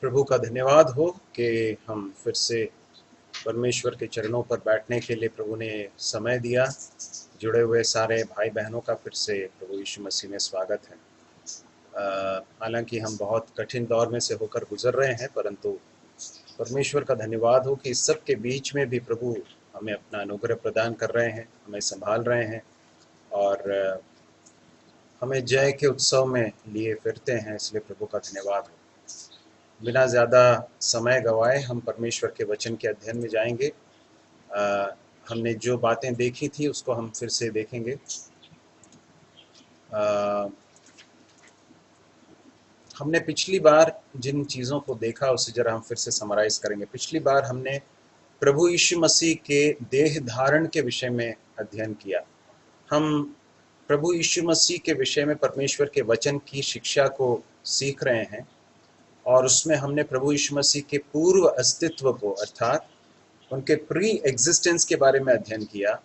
प्रभु का धन्यवाद हो कि हम फिर से परमेश्वर के चरणों पर बैठने के लिए प्रभु ने समय दिया। जुड़े हुए सारे भाई बहनों का फिर से प्रभु यीशु मसीह में स्वागत है। हालांकि हम बहुत कठिन दौर में से होकर गुजर रहे हैं, परंतु परमेश्वर का धन्यवाद हो कि इस सब के बीच में भी प्रभु हमें अपना अनुग्रह प्रदान कर रहे हैं, हमें संभाल रहे हैं और हमें जय के उत्सव में लिए फिरते हैं। इसलिए प्रभु का धन्यवाद हो। बिना ज़्यादा समय गंवाए हम परमेश्वर के वचन के अध्ययन में जाएंगे। हमने जो बातें देखी थी उसको हम फिर से देखेंगे। हमने पिछली बार जिन चीज़ों को देखा उसे जरा हम फिर से समराइज करेंगे। पिछली बार हमने प्रभु यीशु मसीह के देह धारण के विषय में अध्ययन किया। हम प्रभु यीशु मसीह के विषय में परमेश्वर के वचन की शिक्षा को सीख रहे हैं और उसमें हमने प्रभु यीशु मसीह के पूर्व अस्तित्व को अर्थात उनके प्री एग्जिस्टेंस के बारे में अध्ययन किया।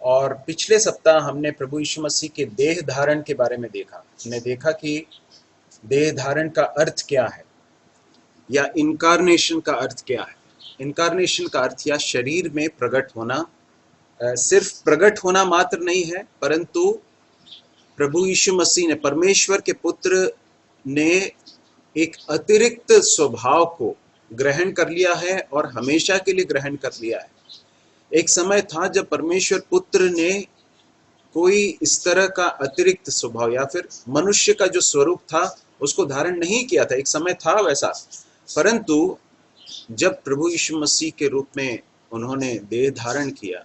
और पिछले सप्ताह हमने प्रभु यीशु मसीह के देह धारण के बारे में देखा। हमने देखा कि देह धारण का अर्थ क्या है या इनकारनेशन का अर्थ क्या है। इनकारनेशन का अर्थ या शरीर में प्रकट होना, सिर्फ प्रकट होना मात्र नहीं है, परंतु प्रभु यीशु मसीह ने, परमेश्वर के पुत्र ने एक अतिरिक्त स्वभाव को ग्रहण कर लिया है और हमेशा के लिए ग्रहण कर लिया है। एक समय था जब परमेश्वर पुत्र ने कोई इस तरह का अतिरिक्त स्वभाव या फिर मनुष्य का जो स्वरूप था उसको धारण नहीं किया था। एक समय था वैसा, परंतु जब प्रभु यीशु मसीह के रूप में उन्होंने देह धारण किया,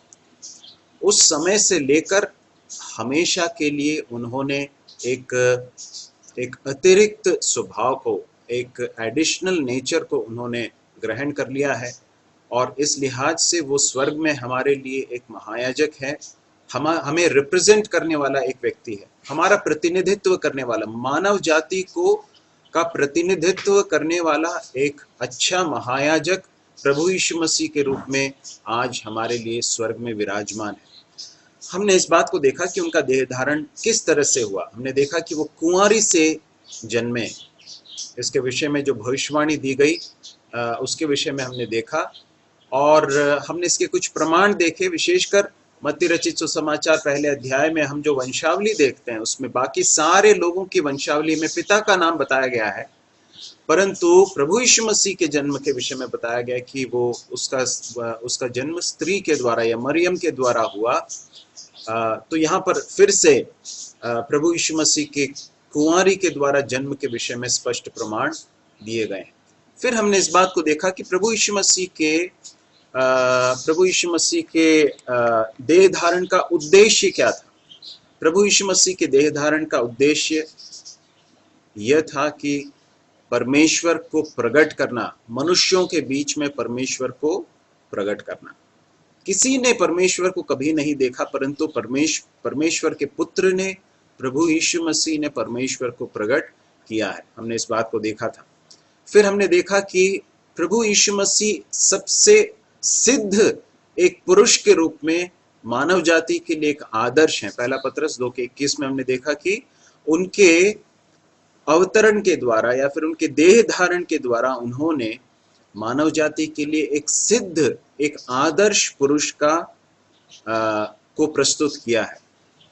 उस समय से लेकर हमेशा के लिए उन्होंने एक अतिरिक्त स्वभाव को, एक एडिशनल नेचर को उन्होंने ग्रहण कर लिया है और इस लिहाज से वो स्वर्ग में हमारे लिए एक महायाजक है। हमें रिप्रेजेंट करने वाला एक व्यक्ति है, हमारा प्रतिनिधित्व करने वाला, मानव जाति को का प्रतिनिधित्व करने वाला एक अच्छा महायाजक प्रभु यीशु मसीह के रूप में आज हमारे लिए स्वर्ग में विराजमान है। हमने इस बात को देखा कि उनका देह धारण किस तरह से हुआ। हमने देखा कि वो कुंवारी से जन्मे, इसके विषय में जो भविष्यवाणी दी गई उसके विषय में हमने देखा और हमने इसके कुछ प्रमाण देखे। विशेषकर मत्ती रचित सुसमाचार पहले अध्याय में हम जो वंशावली देखते हैं उसमें बाकी सारे लोगों की वंशावली में पिता का नाम बताया गया है, परंतु प्रभु यीशु मसीह के जन्म के विषय में बताया गया कि वो उसका जन्म स्त्री के द्वारा या मरियम के द्वारा हुआ। तो यहाँ पर फिर से प्रभु यीशु मसीह के कुंवारी के द्वारा जन्म के विषय में स्पष्ट प्रमाण दिए गए हैं। फिर हमने इस बात को देखा कि प्रभु यीशु मसीह के देह धारण का उद्देश्य क्या था। प्रभु यीशु मसीह के देह धारण का उद्देश्य यह था कि परमेश्वर को प्रकट करना, मनुष्यों के बीच में परमेश्वर को प्रकट करना। किसी ने परमेश्वर को कभी नहीं देखा, परंतु परमेश्वर के पुत्र ने, प्रभु यीशु मसीह ने परमेश्वर को प्रकट किया है। हमने इस बात को देखा था। फिर हमने देखा कि प्रभु यीशु मसीह सबसे सिद्ध एक पुरुष के रूप में मानव जाति के लिए एक आदर्श है। पहला पत्रस 2:21 में हमने देखा कि उनके अवतरण के द्वारा या फिर उनके देह धारण के द्वारा उन्होंने मानव जाति के लिए एक सिद्ध, एक आदर्श पुरुष को प्रस्तुत किया है।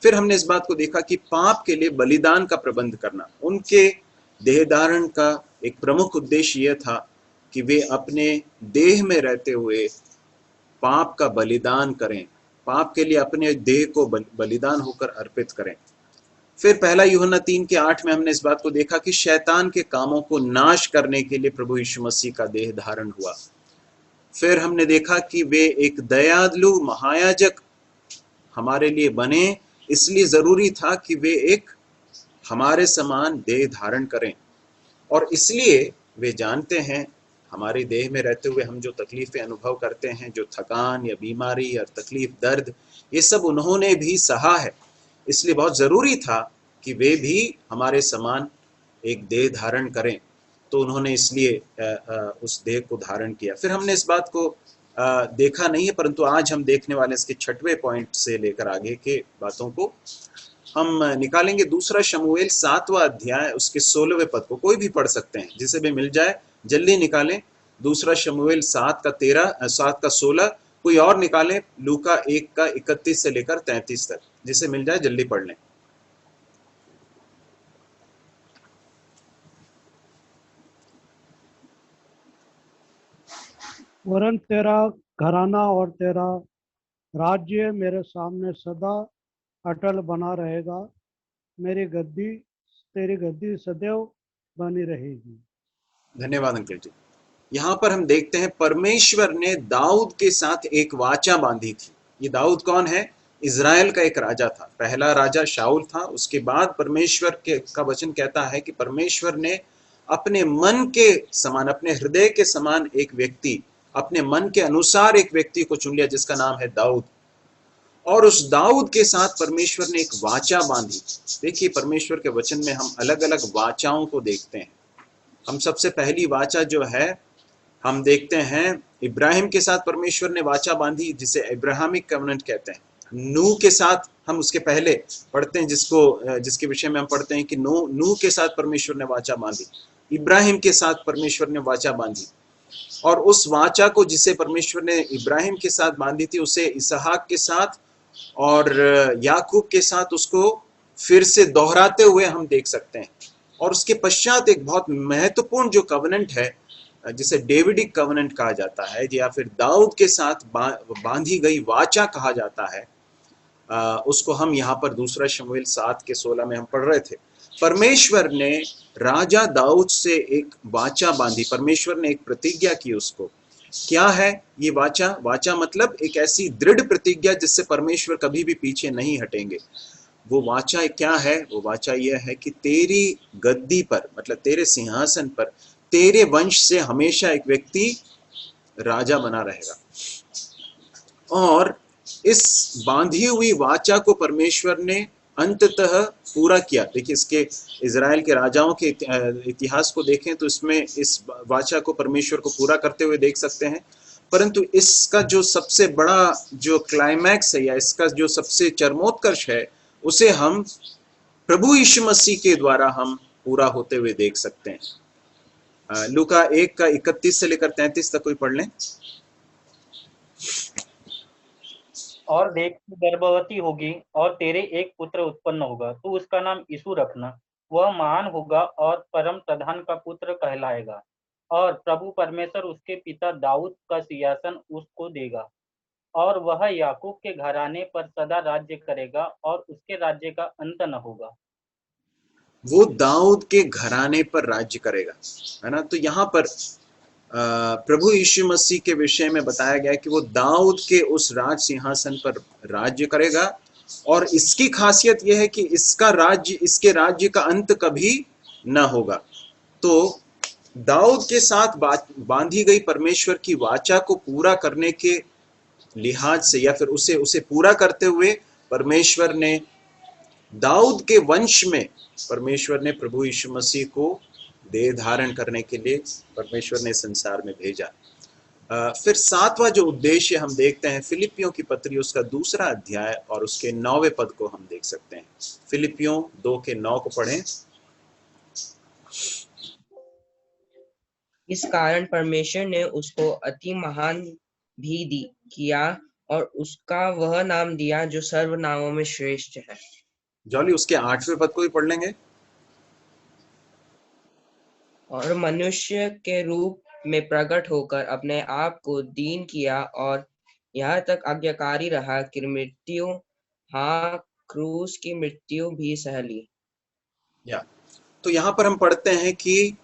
फिर हमने इस बात को देखा कि पाप के लिए बलिदान का प्रबंध करना, उनके देह धारण का एक प्रमुख उद्देश्य यह था कि वे अपने देह में रहते हुए पाप का बलिदान करें, पाप के लिए अपने देह को बलिदान होकर अर्पित करें। फिर पहला यूहन्ना 3:8 में हमने इस बात को देखा कि शैतान के कामों को नाश करने के लिए प्रभु यीशु मसीह का देह धारण हुआ। फिर हमने देखा कि वे एक दयालु महायाजक हमारे लिए बने, इसलिए जरूरी था कि वे एक हमारे समान देह धारण करें और इसलिए वे जानते हैं हमारे देह में रहते हुए हम जो तकलीफें अनुभव करते हैं, जो थकान या बीमारी और तकलीफ, दर्द, ये सब उन्होंने भी सहा है। इसलिए बहुत जरूरी था कि वे भी हमारे समान एक देह धारण करें, तो उन्होंने इसलिए उस देह को धारण किया। फिर हमने इस बात को देखा नहीं है, परंतु आज हम देखने वाले इसके 6वें पॉइंट से लेकर आगे के बातों को हम निकालेंगे दूसरा शमूएल 7वां अध्याय उसके 16वें पद को, कोई भी पढ़ सकते हैं जिसे भी मिल जाए, जल्दी निकालें। दूसरा शमूएल 7 का 13, 7 का 16, कोई और निकालें लूका 1 का 31 से लेकर 33 तक, जिसे मिल जाए जल्दी पढ़ लें। वरन तेरा घराना और तेरा राज्य मेरे सामने सदा अटल बना रहेगा, तेरी गद्दी सदैव बनी रहेगी। धन्यवाद अंकल जी। यहां पर हम देखते हैं परमेश्वर ने दाऊद के साथ एक वाचा बांधी थी। ये दाऊद कौन है? इज़राइल का एक राजा था। पहला राजा शाऊल था, उसके बाद परमेश्वर के का वचन कहता है कि परमेश्वर ने अपने मन के समान, अपने हृदय के समान एक व्यक्ति, अपने मन के अनुसार एक व्यक्ति को चुन लिया जिसका नाम है दाऊद। और उस दाऊद के साथ परमेश्वर ने एक वाचा बांधी। देखिए परमेश्वर के वचन में हम अलग अलग वाचाओं को देखते हैं। हम सबसे पहली वाचा जो है हम देखते हैं इब्राहिम के साथ परमेश्वर ने वाचा बांधी, जिसे अब्राहमिक कवनेंट कहते हैं। नूह के साथ हम उसके पहले पढ़ते हैं, जिसके विषय में हम पढ़ते हैं कि नूह के साथ परमेश्वर ने वाचा बांधी, इब्राहिम के साथ परमेश्वर ने वाचा बांधी। और उस वाचा को जिसे परमेश्वर ने इब्राहिम के साथ बांधी थी, उसे इसहाक के साथ और याकूब के साथ उसको फिर से दोहराते हुए हम देख सकते हैं। और उसके पश्चात एक बहुत महत्वपूर्ण जो कवनेंट है, जिसे डेविडिक कवनेंट कहा जाता है, या फिर दाऊद के साथ बांधी गई वाचा कहा जाता है, उसको हम यहाँ पर दूसरा शमूएल 7 के 16 में हम पढ़ रहे थे। परमेश्वर ने राजा दाऊद से एक वाचा बांधी, परमेश्वर ने एक प्रतिज्ञा की उसको। क्या है ये वाचा? वाचा मतलब एक ऐसी दृढ़ प्रतिज्ञा जिससे परमेश्वर कभी भी पीछे नहीं हटेंगे। वो वाचा क्या है? वो वाचा यह है कि तेरी गद्दी पर, मतलब तेरे सिंहासन पर, तेरे वंश से हमेशा एक व्यक्ति राजा बना रहेगा। और इस बांधी हुई वाचा को परमेश्वर ने अंततः पूरा किया। देखिए इसके इज़राइल के राजाओं के इतिहास को देखें तो इसमें इस वाचा को परमेश्वर को पूरा करते हुए देख सकते हैं। परंतु इसका जो सबसे बड़ा जो क्लाइमैक्स है, या इसका जो सबसे चरमोत्कर्ष है, उसे हम प्रभु यीशु मसीह के द्वारा हम पूरा होते हुए देख सकते हैं। लूका 1 का 31 से लेकर 33 तक कोई पढ़ लें। और देख तू गर्भवती होगी और तेरे एक पुत्र उत्पन्न होगा, तू उसका नाम यीशु रखना। वह महान होगा और परम प्रधान का पुत्र कहलाएगा, और प्रभु परमेश्वर उसके पिता दाऊद का सिंहासन उसको देगा, और वह याकूब के घराने पर सदा राज्य करेगा, और उसके राज्य का अंत न होगा। वो दाऊद के घराने पर राज्य करेगा, है ना। तो यहाँ पर प्रभु यीशु मसीह के विषय में बताया गया कि वो दाऊद के उस राज सिंहासन पर राज्य करेगा, और इसकी खासियत यह है कि इसके राज्य का अंत कभी न होगा। तो दाऊद के साथ बांधी गई परमेश्वर की वाचा को पूरा करने के लिहाज से, या फिर उसे पूरा करते हुए परमेश्वर ने दाऊद के वंश में, परमेश्वर ने प्रभु यीशु मसीह को देह धारण करने के लिए परमेश्वर ने संसार में भेजा। फिर 7वां जो उद्देश्य हम देखते हैं फिलिपियों की पत्री उसका 2 अध्याय और उसके 9वें पद को हम देख सकते हैं। फिलिपियों 2 के 9 को पढ़ें। इस कारण परमेश्वर ने उसको अति महान भी किया और उसका वह नाम दिया जो सर्व नामों में श्रेष्ठ है। जॉली उसके 8वें पद को भी पढ़ लेंगे। और मनुष्य के रूप में प्रकट होकर अपने आप को दीन किया और यहाँ तक आज्ञाकारी रहा कि मृत्यु, हाँ क्रूस की मृत्यु भी सह ली। तो यहाँ पर हम पढ़ते हैं कि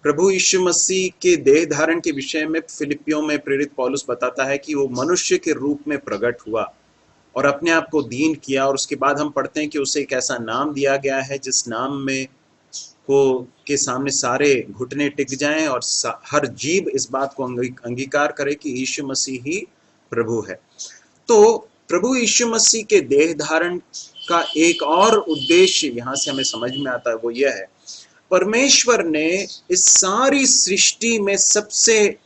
प्रभु यीशु मसीह के देह धारण के विषय में फिलिपियों में प्रेरित पौलुस बताता है कि वो मनुष्य के रूप में प्रकट हुआ और अपने आप को दीन किया। और उसके बाद हम पढ़ते हैं कि उसे एक ऐसा नाम दिया गया है जिस नाम में के सामने सारे घुटने टिक जाएं और हर जीभ इस बात को अंगीकार करे कि यीशु मसीह ही प्रभु है। तो प्रभु यीशु मसीह के देह धारण का एक और उद्देश्य यहाँ से हमें समझ में आता है, वो यह है परमेश्वर ने इस सारी सृष्टि में सबसे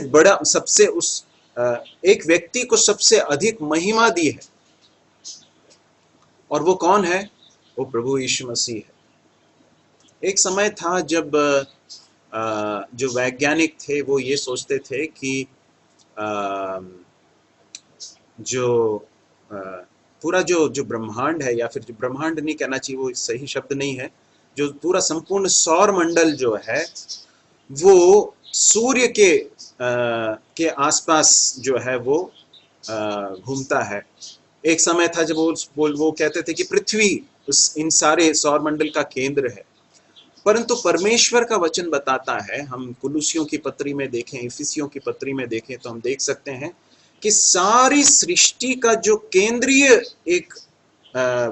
बड़ा, एक व्यक्ति को सबसे अधिक महिमा दी है। और वो कौन है? वो प्रभु यीशु मसीह है। एक समय था जब जो वैज्ञानिक थे वो ये सोचते थे कि जो पूरा जो ब्रह्मांड है, या फिर जो ब्रह्मांड नहीं कहना चाहिए, वो सही शब्द नहीं है, जो पूरा संपूर्ण सौर मंडल जो है वो सूर्य के आसपास जो है वो घूमता है। एक समय था जब वो कहते थे कि पृथ्वी इन सारे सौर मंडल का केंद्र है। परंतु परमेश्वर का वचन बताता है, हम कुलुसियों की पत्री में देखें, इफिसियों की पत्री में देखें, तो हम देख सकते हैं कि सारी सृष्टि का जो केंद्रीय एक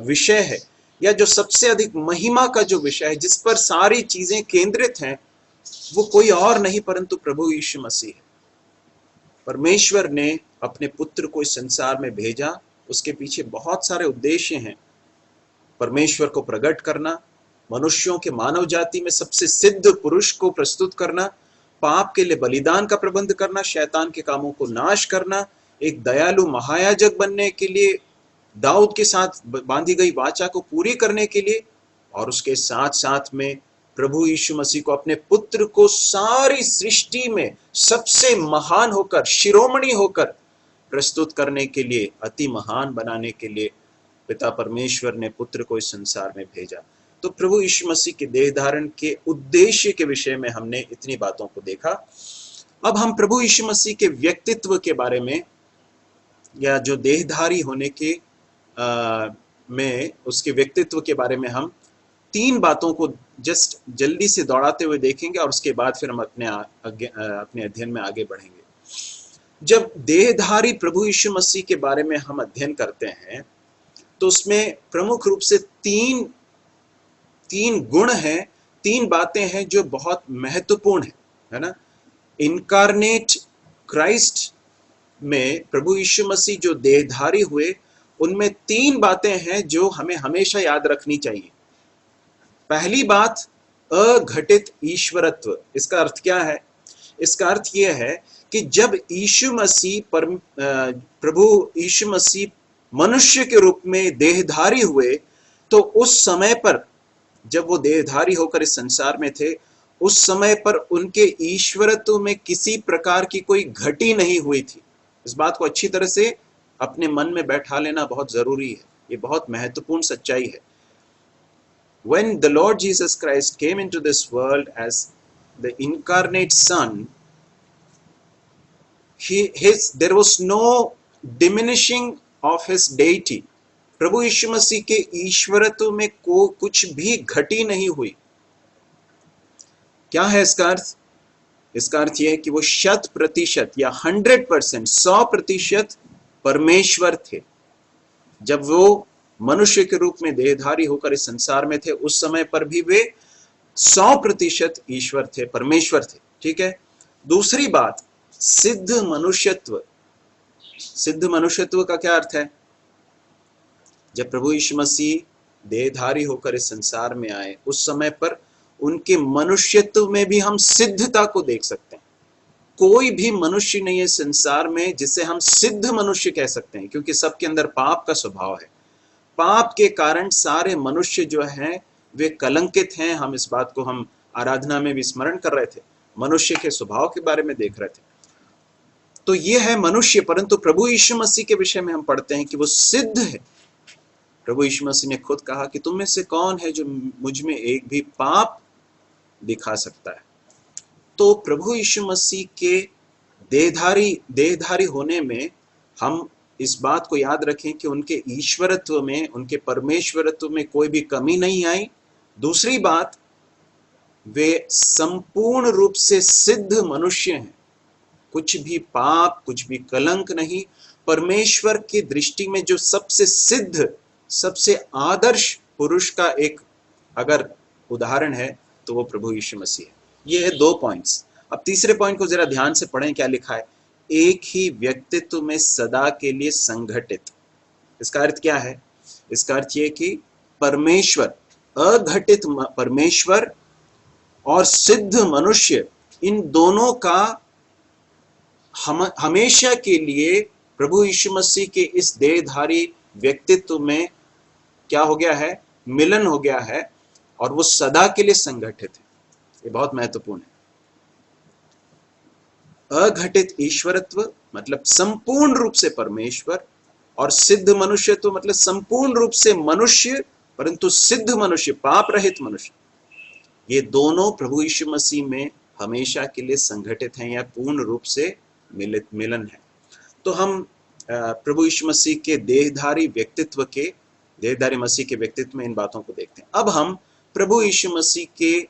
विषय है, या जो सबसे अधिक महिमा का जो विषय है, जिस पर सारी चीजें केंद्रित हैं, वो कोई और नहीं परंतु प्रभु यीशु मसीह है। परमेश्वर ने अपने पुत्र को इस संसार में भेजा, उसके पीछे बहुत सारे उद्देश्य हैं। परमेश्वर को प्रकट करना, मनुष्यों के मानव जाति में सबसे सिद्ध पुरुष को प्रस्तुत करना, पाप के लिए बलिदान का प्रबंध करना, शैतान के कामों को नाश करना, एक दयालु महायाजक बनने के लिए, दाऊद के साथ बांधी गई वाचा को पूरी करने के लिए, और उसके साथ साथ में प्रभु यीशु मसीह को, अपने पुत्र को सारी सृष्टि में सबसे महान होकर, शिरोमणि होकर प्रस्तुत करने के लिए, अति महान बनाने के लिए पिता परमेश्वर ने पुत्र को इस संसार में भेजा। तो प्रभु यीशु मसीह के देह धारण के उद्देश्य के विषय में हमने इतनी बातों को देखा। अब हम प्रभु यीशु मसीह के व्यक्तित्व के बारे में, या जो देहधारी होने के में उसके व्यक्तित्व के बारे में हम 3 बातों को जस्ट जल्दी से दौड़ाते हुए देखेंगे, और उसके बाद फिर हम अपने अध्ययन में आगे बढ़ेंगे। जब देहधारी प्रभु यीशु मसीह के बारे में हम अध्ययन करते हैं तो उसमें प्रमुख रूप से तीन गुण हैं, 3 बातें हैं जो बहुत महत्वपूर्ण है ना। इनकारनेट क्राइस्ट में प्रभु यीशु मसीह जो देहधारी हुए, उनमें 3 बातें हैं जो हमें हमेशा याद रखनी चाहिए। पहली बात, अघटित ईश्वरत्व। इसका अर्थ क्या है? इसका अर्थ यह है कि जब प्रभु यीशु मसीह मनुष्य के रूप में देहधारी हुए, तो उस समय पर, जब वो देहधारी होकर इस संसार में थे, उस समय पर उनके ईश्वरत्व में किसी प्रकार की कोई घटी नहीं हुई थी। इस बात को अच्छी तरह से अपने मन में बैठा लेना बहुत जरूरी है, ये बहुत महत्वपूर्ण सच्चाई है। When the Lord Jesus Christ came into this world as the incarnate Son, there was no diminishing of his deity. प्रभु यीशु मसीह के ईश्वरत्व में कुछ भी घटी नहीं हुई। क्या है इसका अर्थ? इसका अर्थ यह है कि वो 100% या 100%, 100% परमेश्वर थे। जब वो मनुष्य के रूप में देहधारी होकर इस संसार में थे, उस समय पर भी वे 100% ईश्वर थे, परमेश्वर थे। ठीक है। दूसरी बात, सिद्ध मनुष्यत्व। सिद्ध मनुष्यत्व का क्या अर्थ है? जब प्रभु यीशु मसीह देहधारी होकर इस संसार में आए, उस समय पर उनके मनुष्यत्व में भी हम सिद्धता को देख सकते हैं। कोई भी मनुष्य नहीं है संसार में जिसे हम सिद्ध मनुष्य कह सकते हैं, क्योंकि सबके अंदर पाप का स्वभाव है। पाप के कारण सारे मनुष्य जो हैं वे कलंकित हैं। हम इस बात को हम आराधना में भी स्मरण कर रहे थे, मनुष्य के स्वभाव के बारे में देख रहे थे। तो ये है मनुष्य, परंतु प्रभु यीशु मसीह के विषय में हम पढ़ते हैं कि वो सिद्ध है। प्रभु यीशु मसीह ने खुद कहा कि तुम में से कौन है जो मुझ में एक भी पाप दिखा सकता है। तो प्रभु यीशु मसीह के देहधारी होने में हम इस बात को याद रखें कि उनके ईश्वरत्व में, उनके परमेश्वरत्व में कोई भी कमी नहीं आई। दूसरी बात, वे संपूर्ण रूप से सिद्ध मनुष्य हैं, कुछ भी पाप, कुछ भी कलंक नहीं। परमेश्वर की दृष्टि में जो सबसे सिद्ध, सबसे आदर्श पुरुष का एक अगर उदाहरण है तो वो प्रभु यीशु मसीह है। ये है 2 पॉइंट्स। अब तीसरे पॉइंट को जरा ध्यान से पढ़ें, क्या लिखा है? एक ही व्यक्तित्व में सदा के लिए संघटित। इसका अर्थ क्या है? इसका अर्थ ये कि परमेश्वर, अघटित परमेश्वर और सिद्ध मनुष्य, इन दोनों का हमेशा के लिए प्रभु यीशु मसीह के इस देहधारी व्यक्तित्व में क्या हो गया है, मिलन हो गया है, और वो सदा के लिए संगठित है। ये बहुत महत्वपूर्ण है। अघटित ईश्वरत्व मतलब संपूर्ण रूप से परमेश्वर, और सिद्ध मनुष्यत्व मतलब संपूर्ण रूप से मनुष्य परंतु सिद्ध मनुष्य, पाप रहित मनुष्य। ये दोनों प्रभु यीशु मसीह में हमेशा के लिए संगठित हैं या पूर्ण रूप से मिलन है। तो हम प्रभु यीशु मसीह के देहधारी मसीह के व्यक्तित्व में इन बातों को देखते हैं। अब हम प्रभु यीशु मसीह के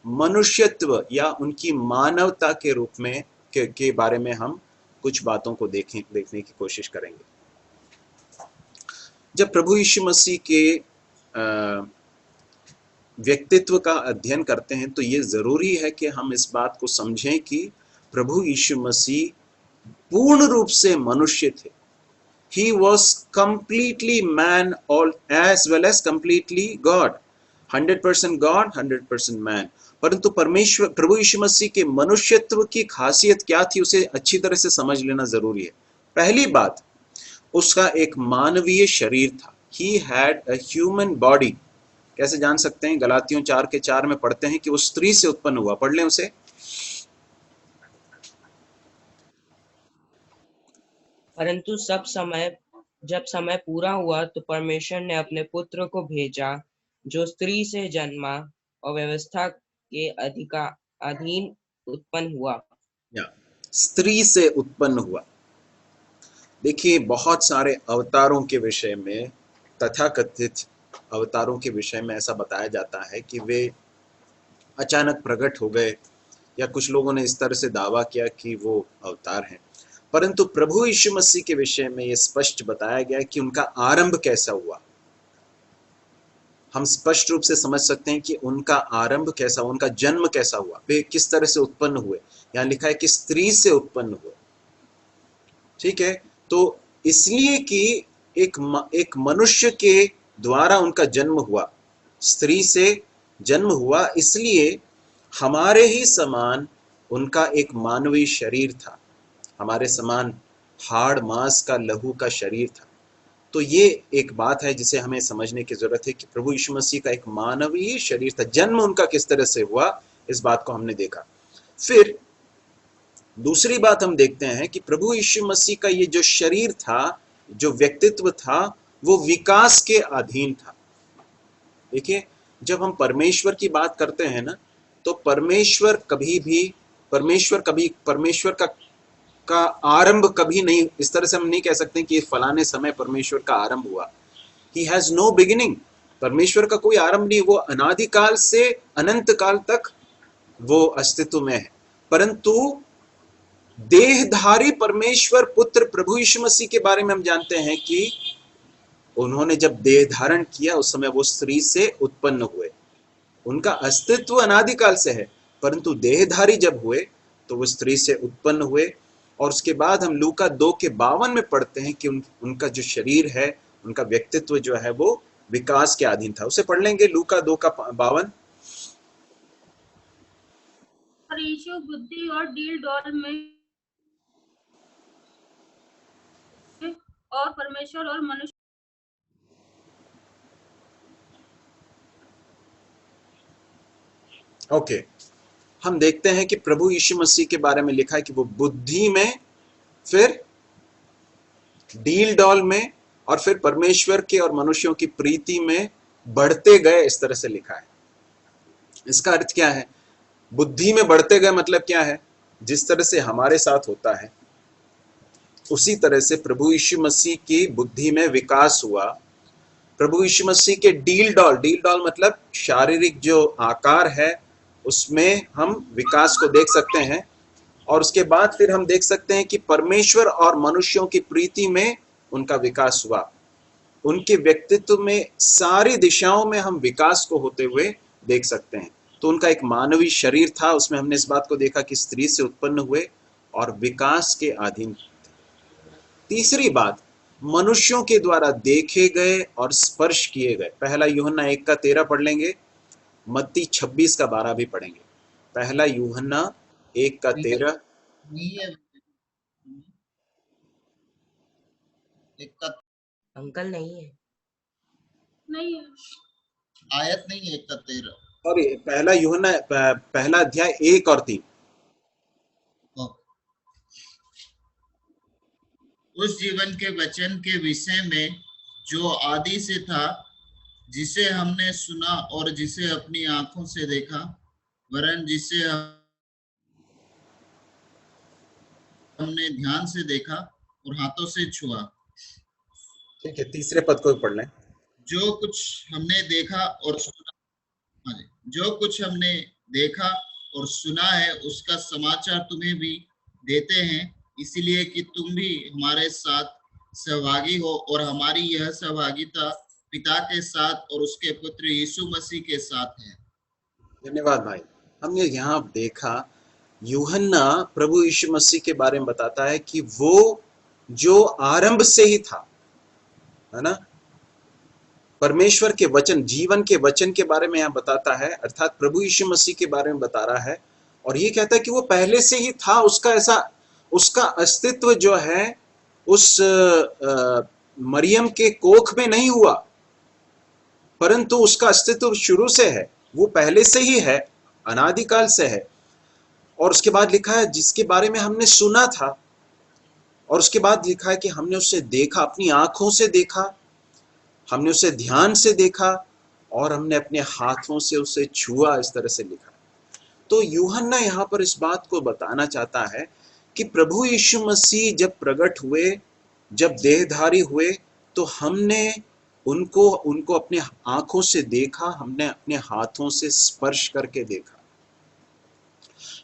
मनुष्यत्व या उनकी मानवता के रूप में के बारे में हम कुछ बातों को देखने की कोशिश करेंगे। जब प्रभु यीशु मसीह के व्यक्तित्व का अध्ययन करते हैं तो ये जरूरी है कि हम इस बात को समझें कि प्रभु यीशु मसीह पूर्ण रूप से मनुष्य थे। He was completely man all as well as completely God, 100% God, 100% man। परंतु प्रभु यीशु मसीह के मनुष्यत्व की खासियत क्या थी, उसे अच्छी तरह से समझ लेना जरूरी है। पहली बात, उसका एक मानवीय शरीर था। He had a human body। कैसे जान सकते हैं? गलातियों 4:4 में पढ़ते हैं कि वो स्त्री से उत्पन्न हुआ। पढ़ लें उसे। परंतु जब समय पूरा हुआ तो परमेश्वर ने अपने पुत्र को भेजा जो स्त्री से जन्मा और व्यवस्था के अधीन उत्पन्न हुआ। स्त्री से उत्पन्न हुआ। देखिए, बहुत सारे अवतारों के विषय में, तथाकथित अवतारों के विषय में ऐसा बताया जाता है कि वे अचानक प्रकट हो गए, या कुछ लोगों ने इस तरह से दावा किया कि वो अवतार हैं। परंतु प्रभु यीशु मसीह के विषय में यह स्पष्ट बताया गया कि उनका आरंभ कैसा हुआ। हम स्पष्ट रूप से समझ सकते हैं कि उनका आरंभ कैसा, उनका जन्म कैसा हुआ, वे किस तरह से उत्पन्न हुए। यहाँ लिखा है कि स्त्री से उत्पन्न हुए। ठीक है, तो इसलिए कि एक मनुष्य के द्वारा उनका जन्म हुआ, स्त्री से जन्म हुआ, इसलिए हमारे ही समान उनका एक मानवीय शरीर था, हमारे समान हाड़ मांस का लहू का शरीर था। तो ये एक बात है जिसे हमें समझने की जरूरत है कि प्रभु यीशु मसीह का एक मानवीय शरीर था। जन्म उनका किस तरह से हुआ, इस बात को हमने देखा। फिर दूसरी बात हम देखते हैं कि प्रभु यीशु मसीह का ये जो शरीर था, जो व्यक्तित्व था, वो विकास के अधीन था। देखिए, जब हम परमेश्वर की बात करते हैं ना, तो परमेश्वर का आरंभ कभी नहीं, इस तरह से हम नहीं कह सकते कि फलाने समय परमेश्वर का आरंभ हुआ। He has no beginning। परमेश्वर का कोई आरंभ नहीं, वो अनादिकाल से अनंत काल तक वो अस्तित्व में है। परंतु देहधारी परमेश्वर पुत्र प्रभु यीशु मसीह के बारे में हम जानते हैं कि उन्होंने जब देह धारण किया उस समय वो स्त्री से उत्पन्न हुए। उनका अस्तित्व अनादिकाल से है, परंतु देहधारी जब हुए तो वो स्त्री से उत्पन्न हुए। और उसके बाद हम लूका 2:52 में पढ़ते हैं कि उनका जो शरीर है, उनका व्यक्तित्व जो है वो विकास के अधीन था। उसे पढ़ लेंगे, लूका 2:52। और यीशु बुद्धि और डील डॉल में और परमेश्वर और मनुष्य। ओके, हम देखते हैं कि प्रभु यीशु मसीह के बारे में लिखा है कि वो बुद्धि में, फिर डील डॉल में, और फिर परमेश्वर के और मनुष्यों की प्रीति में बढ़ते गए, इस तरह से लिखा है। इसका अर्थ क्या है? बुद्धि में बढ़ते गए मतलब क्या है? जिस तरह से हमारे साथ होता है उसी तरह से प्रभु यीशु मसीह की बुद्धि में विकास हुआ। प्रभु यीशु मसीह के डील डॉल मतलब शारीरिक जो आकार है उसमें हम विकास को देख सकते हैं। और उसके बाद फिर हम देख सकते हैं कि परमेश्वर और मनुष्यों की प्रीति में उनका विकास हुआ। उनके व्यक्तित्व में सारी दिशाओं में हम विकास को होते हुए देख सकते हैं। तो उनका एक मानवीय शरीर था, उसमें हमने इस बात को देखा कि स्त्री से उत्पन्न हुए और विकास के अधीन। तीसरी बात, मनुष्यों के द्वारा देखे गए और स्पर्श किए गए। पहला यूहन्ना 1:13 पढ़ लेंगे, मत्ती 26:12 भी पढ़ेंगे। पहला यूहन्ना 1:13। अंकल नहीं है। नहीं है। आयत नहीं है 13। सॉरी, पहला यूहन्ना पहला अध्याय 1 और 3। उस जीवन के वचन के विषय में जो आदि से था, जिसे हमने सुना और जिसे अपनी आंखों से देखा, वरन जिसे हमने ध्यान से देखा और हाथों से छुआ। ठीक है, तीसरे पद को भी पढ़ लें। जो कुछ हमने देखा और सुना, हाँ जी, जो कुछ हमने देखा और सुना है उसका समाचार तुम्हें भी देते हैं, इसलिए कि तुम भी हमारे साथ सहभागी हो, और हमारी यह सहभागिता पिता के साथ और उसके पुत्र यीशु मसीह के साथ है। धन्यवाद भाई। हमने यहाँ देखा यूहन्ना प्रभु यीशु मसीह के बारे में बताता है कि वो जो आरंभ से ही था, है ना, परमेश्वर के वचन, जीवन के वचन के बारे में यहाँ बताता है, अर्थात प्रभु यीशु मसीह के बारे में बता रहा है। और ये कहता है कि वो पहले से ही था, उसका अस्तित्व जो है उस मरियम के कोख में नहीं हुआ, परंतु उसका अस्तित्व शुरू से है, वो पहले से ही है, अनादिकाल से है। और उसके बाद लिखा है जिसके बारे में हमने सुना था, और उसके बाद लिखा है कि हमने उसे देखा, अपनी आंखों से देखा, हमने उसे ध्यान से देखा, और हमने अपने हाथों से उसे छुआ, इस तरह से लिखा। तो यूहन्ना यहाँ पर इस बात को बताना चाहता है कि प्रभु यीशु मसीह जब प्रकट हुए, जब देहधारी हुए, तो हमने उनको अपने आंखों से देखा, हमने अपने हाथों से स्पर्श करके देखा।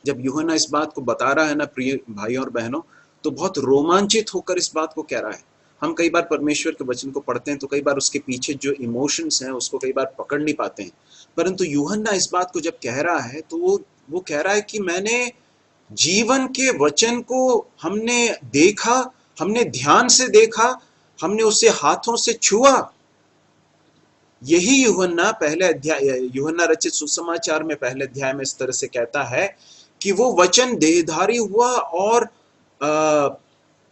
जब यूहन्ना इस बात को बता रहा है ना प्रिय भाइयों और बहनों, तो बहुत रोमांचित होकर इस बात को कह रहा है। हम कई बार परमेश्वर के वचन को पढ़ते हैं तो कई बार उसके पीछे जो इमोशंस हैं उसको कई बार पकड़ नहीं पाते हैं, परंतु यूहन्ना इस बात को जब कह रहा है तो वो कह रहा है कि मैंने जीवन के वचन को हमने देखा, हमने ध्यान से देखा, हमने उसे हाथों से छुआ। यही यूहन्ना पहले अध्याय, यूहन्ना रचित सुसमाचार में पहले अध्याय में इस तरह से कहता है कि वो वचन देहधारी हुआ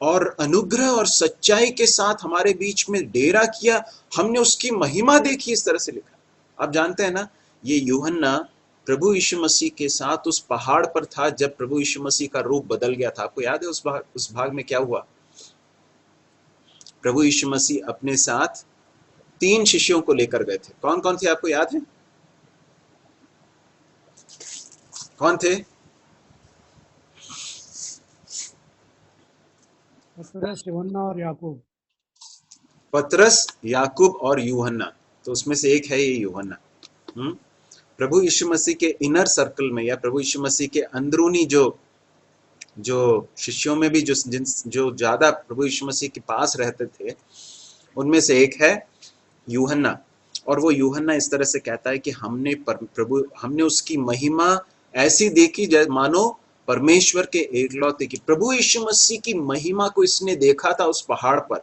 और अनुग्रह और सच्चाई के साथ हमारे बीच में डेरा किया, हमने उसकी महिमा देखी, इस तरह से लिखा। आप जानते हैं ना, ये यूहन्ना प्रभु यीशु मसीह के साथ उस पहाड़ पर था जब प्रभु यीशु मसीह का रूप बदल गया था। आपको याद है उस भाग में क्या हुआ? प्रभु यीशु मसीह अपने साथ 3 शिष्यों को लेकर गए थे। कौन कौन थे, आपको याद है? कौन थे? पतरस, यूहन्ना और याकूब। पतरस, याकूब और यूहन्ना। तो उसमें से एक है ये यूहन्ना। प्रभु यीशु मसीह के इनर सर्कल में, या प्रभु यीशु मसीह के अंदरूनी जो शिष्यों में भी जो ज्यादा प्रभु यीशु मसीह के पास रहते थे, उनमें से एक है यूहन्ना। और वो यूहन्ना इस तरह से कहता है कि हमने उसकी महिमा ऐसी देखी जैसे मानो परमेश्वर के एकलौते की, प्रभु यीशु मसीह की महिमा को इसने देखा था उस पहाड़ पर।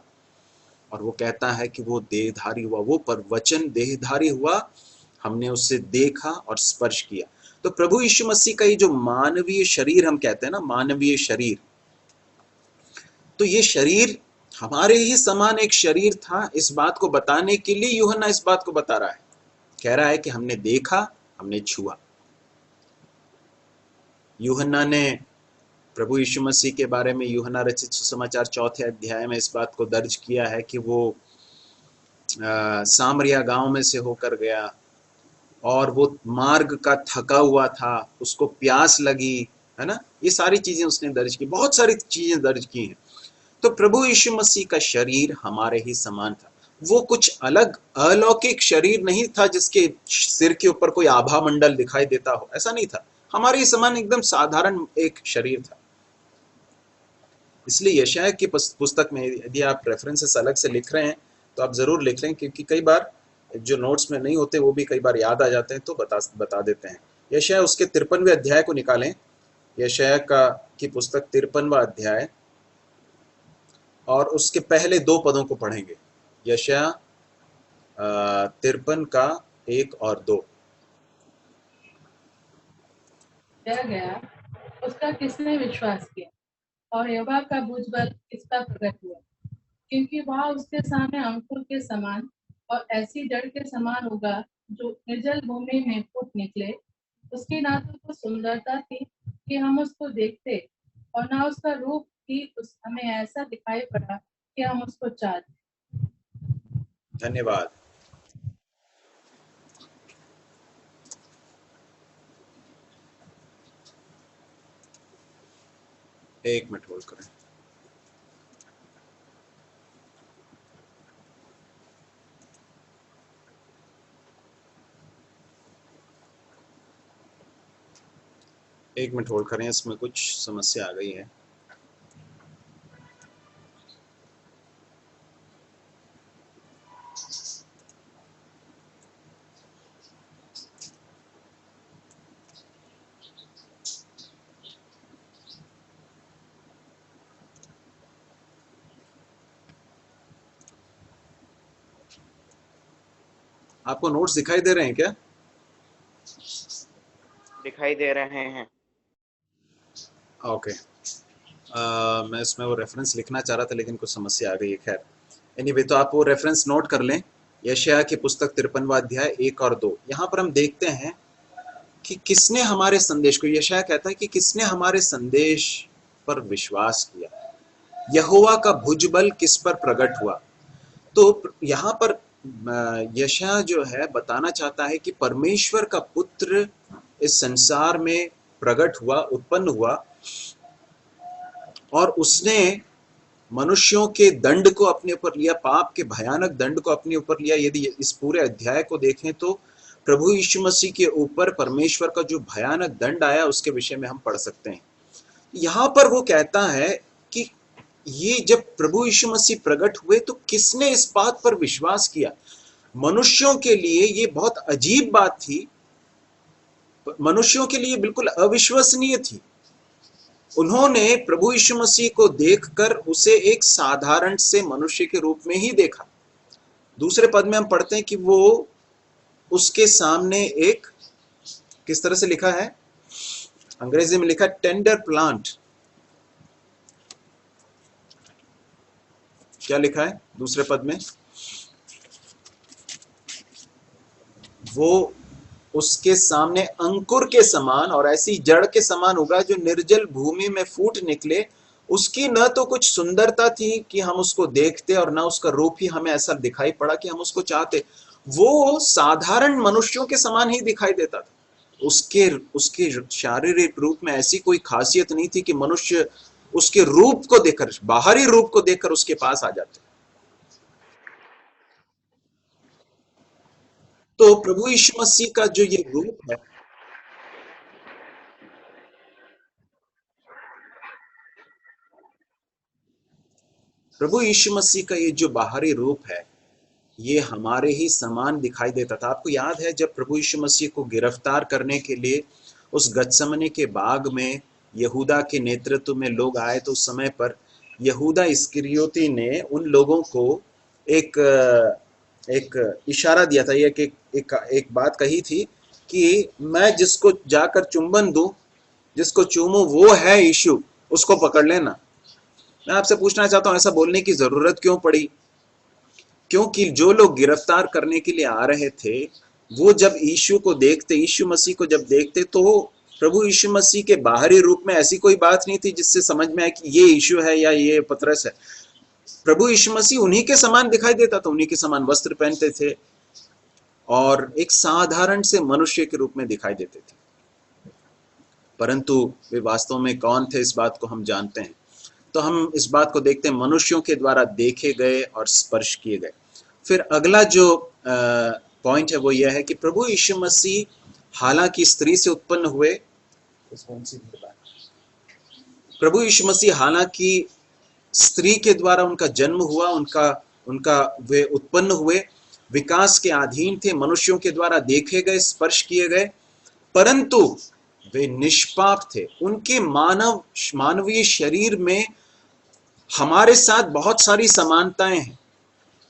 और वो कहता है कि वो देहधारी हुआ, वो पर वचन देहधारी हुआ, हमने उससे देखा और स्पर्श किया। तो प्रभु यीशु मसीह का ये जो मानवीय शरीर हम कहते हैं ना, मानवीय शरीर, तो ये शरीर हमारे ही समान एक शरीर था। इस बात को बताने के लिए यूहन्ना इस बात को बता रहा है, कह रहा है कि हमने देखा, हमने छुआ। यूहन्ना ने प्रभु यीशु मसीह के बारे में यूहन्ना रचित सुसमाचार 4 अध्याय में इस बात को दर्ज किया है कि वो सामरिया गांव में से होकर गया और वो मार्ग का थका हुआ था, उसको प्यास लगी, है ना। ये सारी चीजें उसने दर्ज की, बहुत सारी चीजें दर्ज की हैं। तो प्रभु यीशु मसीह का शरीर हमारे ही समान था। वो कुछ अलग अलौकिक शरीर नहीं था जिसके सिर के ऊपर कोई आभा मंडल दिखाई देता हो, ऐसा नहीं था। हमारे ही समान एकदम साधारण एक शरीर था। इसलिए यशायाह की पुस्तक में यदि आप रेफरेंसेस अलग से लिख रहे हैं तो आप जरूर लिख लें, क्योंकि कई बार जो नोट्स में नहीं होते वो भी कई बार याद आ जाते हैं, तो बता देते हैं। यशायाह उसके 53वें अध्याय को निकालें, यशायाह की पुस्तक 53वां अध्याय, और उसके पहले 2 पदों को पढ़ेंगे। यशायाह 53 का 1 और 2। गया उसका किसने विश्वास किया, और यहोवा का भुजबल किसका प्रकट हुआ? क्योंकि वह उसके सामने अंकुर के समान और ऐसी जड़ के समान होगा जो निर्जल भूमि में फूट निकले। उसकी ना तो कुछ सुंदरता थी कि हम उसको देखते, और ना उसका रूप ही हमें ऐसा दिखाई पड़ा कि हम उसको चाहते। धन्यवाद। एक मिनट होल्ड करें। एक मिनट होल्ड करें, इसमें कुछ समस्या आ गई है। आपको नोट्स दिखाई दे रहे हैं क्या? दिखाई दे रहे हैं। ओके। मैं इसमें वो रेफरेंस लिखना चाह रहा था लेकिन कुछ समस्या आ गई है। खैर एनीवे, तो आप वो रेफरेंस नोट कर लें। यशायाह की पुस्तक 53वां अध्याय 1 और 2। यहाँ पर हम देखते हैं कि किसने हमारे संदेश को, यशायाह कहता है कि किसने हमारे संदेश पर विश्वास किया, यहोवा का भुजबल किस पर प्रकट हुआ। तो यहाँ पर यशायाह जो है बताना चाहता है कि परमेश्वर का पुत्र इस संसार में प्रकट हुआ, उत्पन्न हुआ, और उसने मनुष्यों के दंड को अपने ऊपर लिया, पाप के भयानक दंड को अपने ऊपर लिया। यदि इस पूरे अध्याय को देखें तो प्रभु यीशु मसीह के ऊपर परमेश्वर का जो भयानक दंड आया उसके विषय में हम पढ़ सकते हैं। यहाँ पर वो कहता है कि ये जब प्रभु यीशु मसीह प्रकट हुए तो किसने इस बात पर विश्वास किया। मनुष्यों के लिए ये बहुत अजीब बात थी, मनुष्यों के लिए बिल्कुल अविश्वसनीय थी। उन्होंने प्रभु यीशु मसीह को देखकर उसे एक साधारण से मनुष्य के रूप में ही देखा। दूसरे पद में हम पढ़ते हैं कि वो उसके सामने एक, किस तरह से लिखा है, अंग्रेजी में लिखा टेंडर प्लांट। क्या लिखा है दूसरे पद में? वो उसके सामने अंकुर के समान और ऐसी जड़ के समान होगा जो निर्जल भूमि में फूट निकले। उसकी न तो कुछ सुंदरता थी कि हम उसको देखते, और न उसका रूप ही हमें ऐसा दिखाई पड़ा कि हम उसको चाहते। वो साधारण मनुष्यों के समान ही दिखाई देता था। उसके शारीरिक रूप में ऐसी कोई खासियत नहीं थी कि मनुष्य उसके रूप को देखकर, बाहरी रूप को देखकर उसके पास आ जाते। तो प्रभु यीशु मसीह का जो ये रूप है, प्रभु यीशु मसीह का ये जो बाहरी रूप है, ये हमारे ही समान दिखाई देता था। आपको याद है जब प्रभु यीशु मसीह को गिरफ्तार करने के लिए उस गत्समने के बाग में यहूदा के नेतृत्व में लोग आए, तो उस समय पर यहूदा इस्करियोती ने उन लोगों को एक इशारा दिया था, एक बात कही थी कि मैं जिसको जाकर चुंबन दूं, जिसको चूमूं वो है यीशु, उसको पकड़ लेना। मैं आपसे पूछना चाहता हूं ऐसा बोलने की जरूरत क्यों पड़ी? क्योंकि जो लोग गिरफ्तार करने के लिए आ रहे थे वो जब यीशु को देखते, यीशु मसीह को जब देखते, तो प्रभु यीशु मसीह के बाहरी रूप में ऐसी कोई बात नहीं थी जिससे समझ में आए कि ये यीशु है या ये पतरस है। प्रभु यीशु मसीह उन्हीं के समान दिखाई देता था, उन्हीं के समान वस्त्र पहनते थे और एक साधारण से मनुष्य के रूप में दिखाई देते थे। परंतु वे वास्तव में कौन थे इस बात को हम जानते हैं। तो हम इस बात को देखते हैं, मनुष्यों के द्वारा देखे गए और स्पर्श किए गए। फिर अगला जो पॉइंट है वो यह है कि प्रभु यीशु मसीह हालांकि स्त्री से उत्पन्न हुए, प्रभु यीशु मसीह हालांकि स्त्री के द्वारा उनका जन्म हुआ, उनका वे उत्पन्न हुए, विकास के अधीन थे, मनुष्यों के द्वारा देखे गए, स्पर्श किए गए, परंतु वे निष्पाप थे। उनके मानवीय शरीर में हमारे साथ बहुत सारी समानताएं हैं।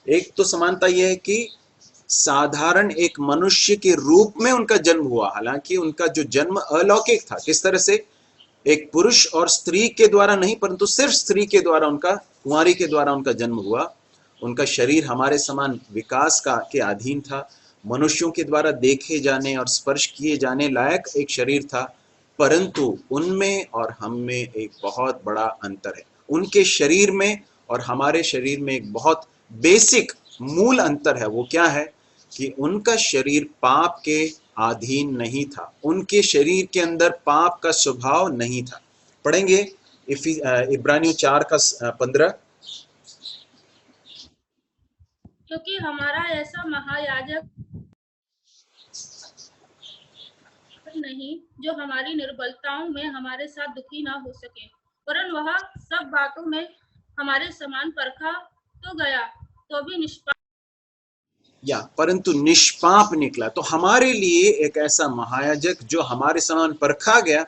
एक तो समानता यह है कि साधारण एक मनुष्य के रूप में उनका जन्म हुआ, हालांकि उनका जो जन्म अलौकिक था। किस तरह से? एक पुरुष और स्त्री के द्वारा नहीं, परंतु सिर्फ स्त्री के द्वारा, उनका कुंवारी के द्वारा उनका जन्म हुआ। उनका शरीर हमारे समान विकास के अधीन था, मनुष्यों के द्वारा देखे जाने और स्पर्श किए जाने लायक एक शरीर था, परंतु उनमें और हम में एक बहुत बड़ा अंतर है। उनके शरीर में और हमारे शरीर में एक बहुत बेसिक मूल अंतर है। वो क्या है कि उनका शरीर पाप के अधीन नहीं था, उनके शरीर के अंदर पाप का स्वभाव नहीं था। पढ़ेंगे इब्रानियों 4:15। क्योंकि हमारा ऐसा महायाजक नहीं जो हमारी निर्बलताओं में हमारे साथ दुखी ना हो सके, वरन वह सब बातों में हमारे समान परखा तो गया तो भी निष्पाप परंतु निष्पाप निकला। तो हमारे लिए एक ऐसा महायाजक जो हमारे समान परखा गया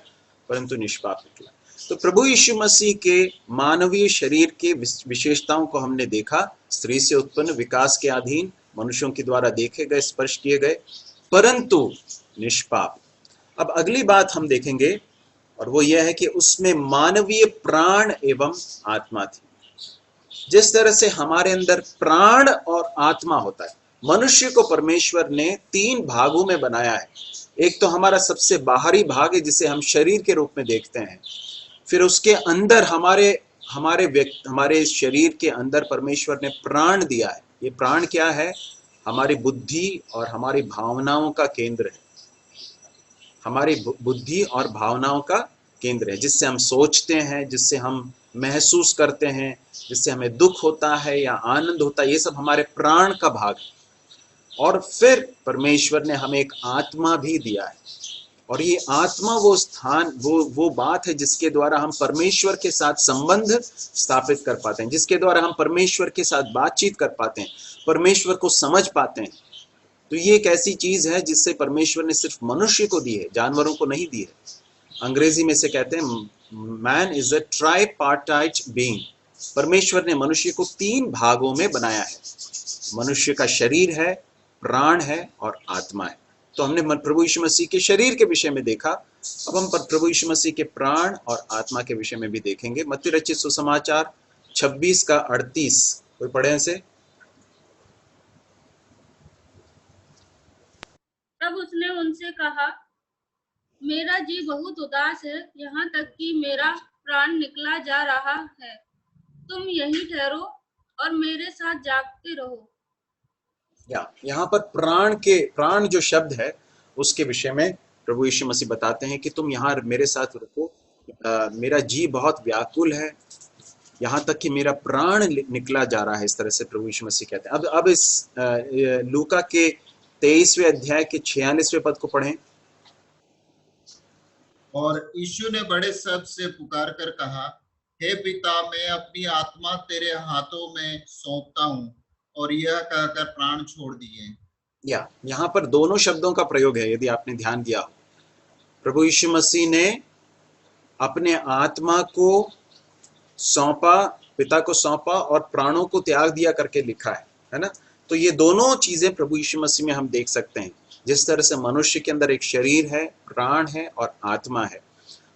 परंतु निष्पाप निकला। तो प्रभु यीशु मसीह के मानवीय शरीर के विशेषताओं को हमने देखा, स्त्री से उत्पन्न, विकास के अधीन, मनुष्यों के द्वारा देखे गए, स्पर्श किए गए, परंतु निष्पाप। अब अगली बात हम देखेंगे और वो यह है कि उसमें मानवीय प्राण एवं आत्मा थी। जिस तरह से हमारे अंदर प्राण और आत्मा होता है, मनुष्य को परमेश्वर ने 3 भागों में बनाया है। एक तो हमारा सबसे बाहरी भाग है जिसे हम शरीर के रूप में देखते हैं, फिर उसके अंदर हमारे शरीर के अंदर परमेश्वर ने प्राण दिया है। ये प्राण क्या है? हमारी बुद्धि और हमारी भावनाओं का केंद्र है। हमारी बुद्धि और भावनाओं का केंद्र है, जिससे हम सोचते हैं, जिससे हम महसूस करते हैं, जिससे हमें दुख होता है या आनंद होता है, ये सब हमारे प्राण का भाग है। और फिर परमेश्वर ने हमें एक आत्मा भी दिया है, और ये आत्मा वो स्थान, वो बात है जिसके द्वारा हम परमेश्वर के साथ संबंध स्थापित कर पाते हैं, जिसके द्वारा हम परमेश्वर के साथ बातचीत कर पाते हैं, परमेश्वर को समझ पाते हैं। तो ये एक ऐसी चीज है जिससे परमेश्वर ने सिर्फ मनुष्य को दी है, जानवरों को नहीं दी है। अंग्रेजी में से कहते हैं man is a tripartite being. परमेश्वर ने मनुष्य को 3 भागों में बनाया है। मनुष्य का शरीर है, प्राण है और आत्मा है। तो हमने प्रभु यीशु मसीह के शरीर के विषय में देखा, अब हम प्रभु यीशु मसीह के प्राण और आत्मा के विषय में भी देखेंगे। मत्ती रचित सुसमाचार 26:38, कोई पढ़े इसे? तब उसने उनसे कहा, मेरा जी बहुत उदास है, यहाँ तक कि मेरा प्राण निकला जा रहा है। तुम यहीं ठहरो और मेरे साथ जागते रहो। यहाँ पर प्राण जो शब्द है उसके विषय में प्रभु यीशु मसीह बताते हैं कि तुम यहाँ मेरे साथ रुको, मेरा जी बहुत व्याकुल है, यहाँ तक कि मेरा प्राण निकला जा रहा है। इस तरह से प्रभु यीशु मसीह कहते हैं। अब इस लूका के 23वें अध्याय के 46वें पद को पढ़ें। और यीशु ने बड़े शब्द से पुकार कर कहा, हे पिता, मैं अपनी आत्मा तेरे हाथों में सौंपता हूँ। और यह कहकर प्राण छोड़ दिए। यहाँ पर दोनों शब्दों का प्रयोग है, यदि आपने ध्यान दिया हो। प्रभु यीशु मसीह ने अपने आत्मा को सौंपा, पिता को सौंपा और प्राणों को त्याग दिया करके लिखा है ना। तो ये दोनों चीजें प्रभु यीशु मसीह में हम देख सकते हैं। जिस तरह से मनुष्य के अंदर एक शरीर है, प्राण है और आत्मा है,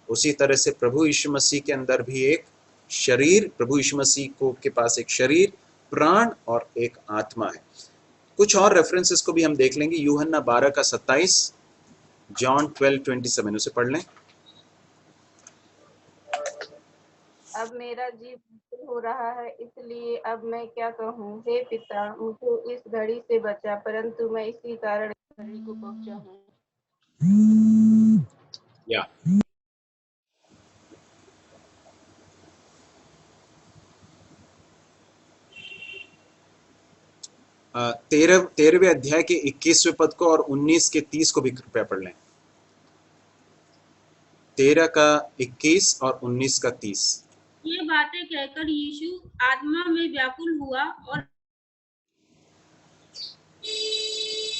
उसी तरह से प्रभु यीशु मसीह के अंदर भी एक शरीर, प्रभु यीशु मसीह को के पास एक शरीर, प्राण और एक आत्मा है। कुछ और रेफरेंसेस को भी हम देख लेंगे। यूहन्ना 12:27, जॉन 12:27, उसे पढ़ लें। अब मेरा जी व्याकुल हो रहा है, इसलिए अब मैं क्या कहूँ। हे पिता, मुझे इस घड़ी से बचा, परंतु मैं इसी कारण इस घड़ी को पहुंचा हूँ। तेरहवें अध्याय के 21वें पद को और 19 के 30 को भी कृपया पढ़ लें। 13 का 21 और 19 का 30। ये बातें कहकर यीशु आत्मा में व्याकुल हुआ और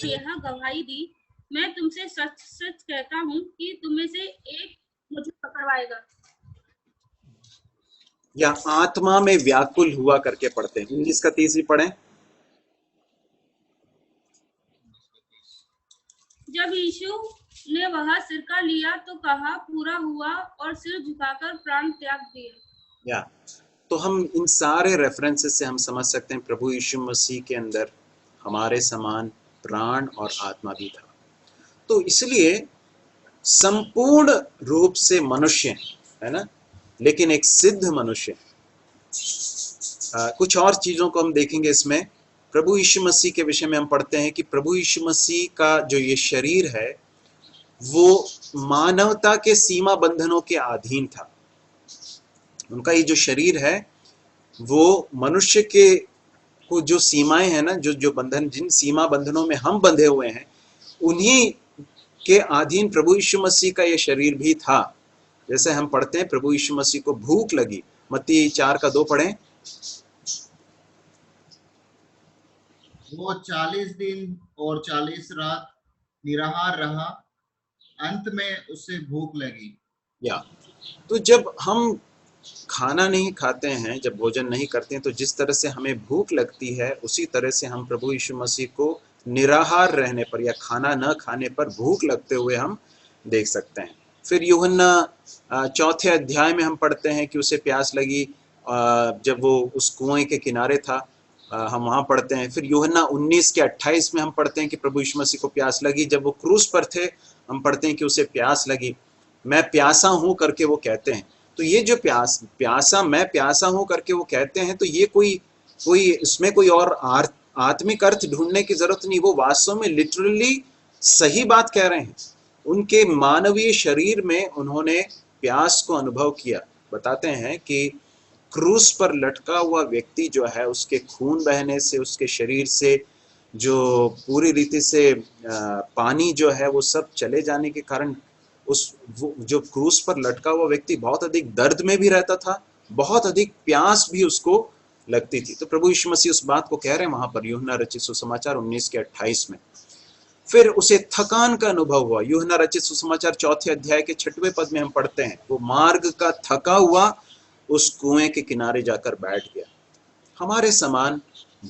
यह गवाही दी, मैं तुमसे सच सच कहता हूँ कि तुम्हें से एक मुझे पकड़वाएगा। या आत्मा में व्याकुल हुआ करके पढ़ते हैं। 19 का 30 भी पढ़ें। जब यीशु ने वह सिरका लिया तो कहा, पूरा हुआ, और सिर झुकाकर प्राण त्याग दिए। तो हम इन सारे रेफरेंसेस से हम समझ सकते हैं प्रभु यीशु मसीह के अंदर हमारे समान प्राण और आत्मा भी था। तो इसलिए संपूर्ण रूप से मनुष्य है ना, लेकिन एक सिद्ध मनुष्य। कुछ और चीजों को हम देखेंगे इसमें। प्रभु यीशु मसीह के विषय में हम पढ़ते हैं कि प्रभु यीशु मसीह का जो ये शरीर है वो मानवता के सीमा बंधनों के अधीन था। उनका ये जो शरीर है वो मनुष्य के को जो सीमाएं हैं ना, जो बंधन, जिन सीमा बंधनों में हम बंधे हुए हैं, उन्हीं के अधीन प्रभु यीशु मसीह का ये शरीर भी था। जैसे हम पढ़ते हैं प्रभु यीशु मसीह को भूख लगी, मत्ती 4:2 पढ़ें। वो 40 दिन और 40 रात निराहार रहा, अंत में उसे भूख लगी। तो जब हम खाना नहीं खाते हैं, जब भोजन नहीं करते हैं, तो जिस तरह से हमें भूख लगती है उसी तरह से हम प्रभु यीशु मसीह को निराहार रहने पर या खाना न खाने पर भूख लगते हुए हम देख सकते हैं। फिर यूहन्ना 4 अध्याय में हम पढ़ते हैं कि उसे प्यास लगी जब वो उस कुएं के किनारे था, हम वहाँ पढ़ते हैं। फिर यूहन्ना 19:28 में हम पढ़ते हैं कि प्रभु यीशु मसीह को प्यास लगी जब वो क्रूस पर थे, हम पढ़ते हैं कि उसे प्यास लगी। मैं प्यासा हूँ करके वो कहते हैं। तो ये जो मैं प्यासा हूँ करके वो कहते हैं, तो ये कोई इसमें कोई और आत्मिक अर्थ ढूंढने की जरूरत नहीं। वो वास्तव में लिटरली सही बात कह रहे हैं। उनके मानवीय शरीर में उन्होंने प्यास को अनुभव किया। बताते हैं कि क्रूस पर लटका हुआ व्यक्ति जो है, उसके खून बहने से, उसके शरीर से जो पूरी रीति से पानी जो है वो सब चले जाने के कारण जो क्रूस पर लटका हुआ व्यक्ति बहुत अधिक दर्द में भी रहता था, बहुत अधिक प्यास भी उसको लगती थी। तो प्रभु यीशु मसीह उस बात को कह रहे हैं वहां पर यूहन्ना रचित सुसमाचार 19:28 में। फिर उसे थकान का अनुभव हुआ। यूहन्ना रचित सुसमाचार 4 अध्याय के 6वें पद में हम पढ़ते हैं, वो मार्ग का थका हुआ उस कुएं के किनारे जाकर बैठ गया। हमारे समान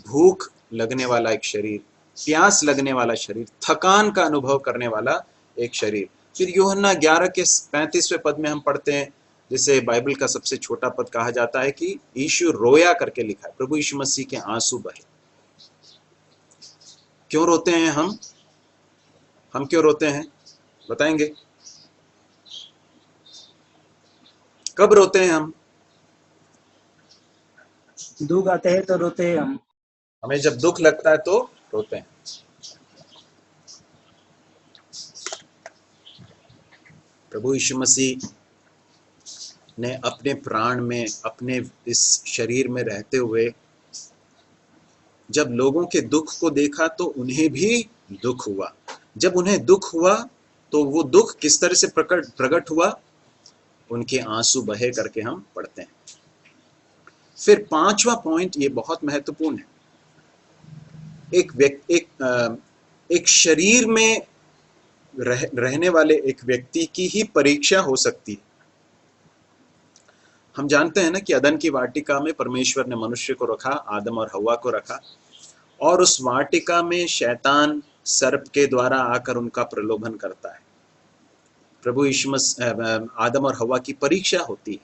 भूख लगने वाला एक शरीर, प्यास लगने वाला शरीर, थकान का अनुभव करने वाला एक शरीर। फिर यूहन्ना 11:35वें पद में हम पढ़ते हैं, जिसे बाइबल का सबसे छोटा पद कहा जाता है, कि यीशु रोया करके लिखा है। प्रभु यीशु मसीह के आंसू बहे। क्यों रोते हैं हम क्यों रोते हैं बताएंगे? कब रोते हैं हम? दुख आते हैं तो रोते हैं हम। हमें जब दुख लगता है तो रोते हैं। प्रभु यीशु मसीह ने अपने प्राण में, अपने इस शरीर में रहते हुए जब लोगों के दुख को देखा तो उन्हें भी दुख हुआ। जब उन्हें दुख हुआ तो वो दुख किस तरह से प्रकट हुआ? उनके आंसू बहे करके हम पढ़ते हैं। फिर 5वां पॉइंट, ये बहुत महत्वपूर्ण है। एक शरीर में रहने वाले एक व्यक्ति की ही परीक्षा हो सकती है। हम जानते हैं ना कि अदन की वाटिका में परमेश्वर ने मनुष्य को रखा, आदम और हव्वा को रखा, और उस वाटिका में शैतान सर्प के द्वारा आकर उनका प्रलोभन करता है। प्रभु यीशु मसीह, आदम और हव्वा की परीक्षा होती है।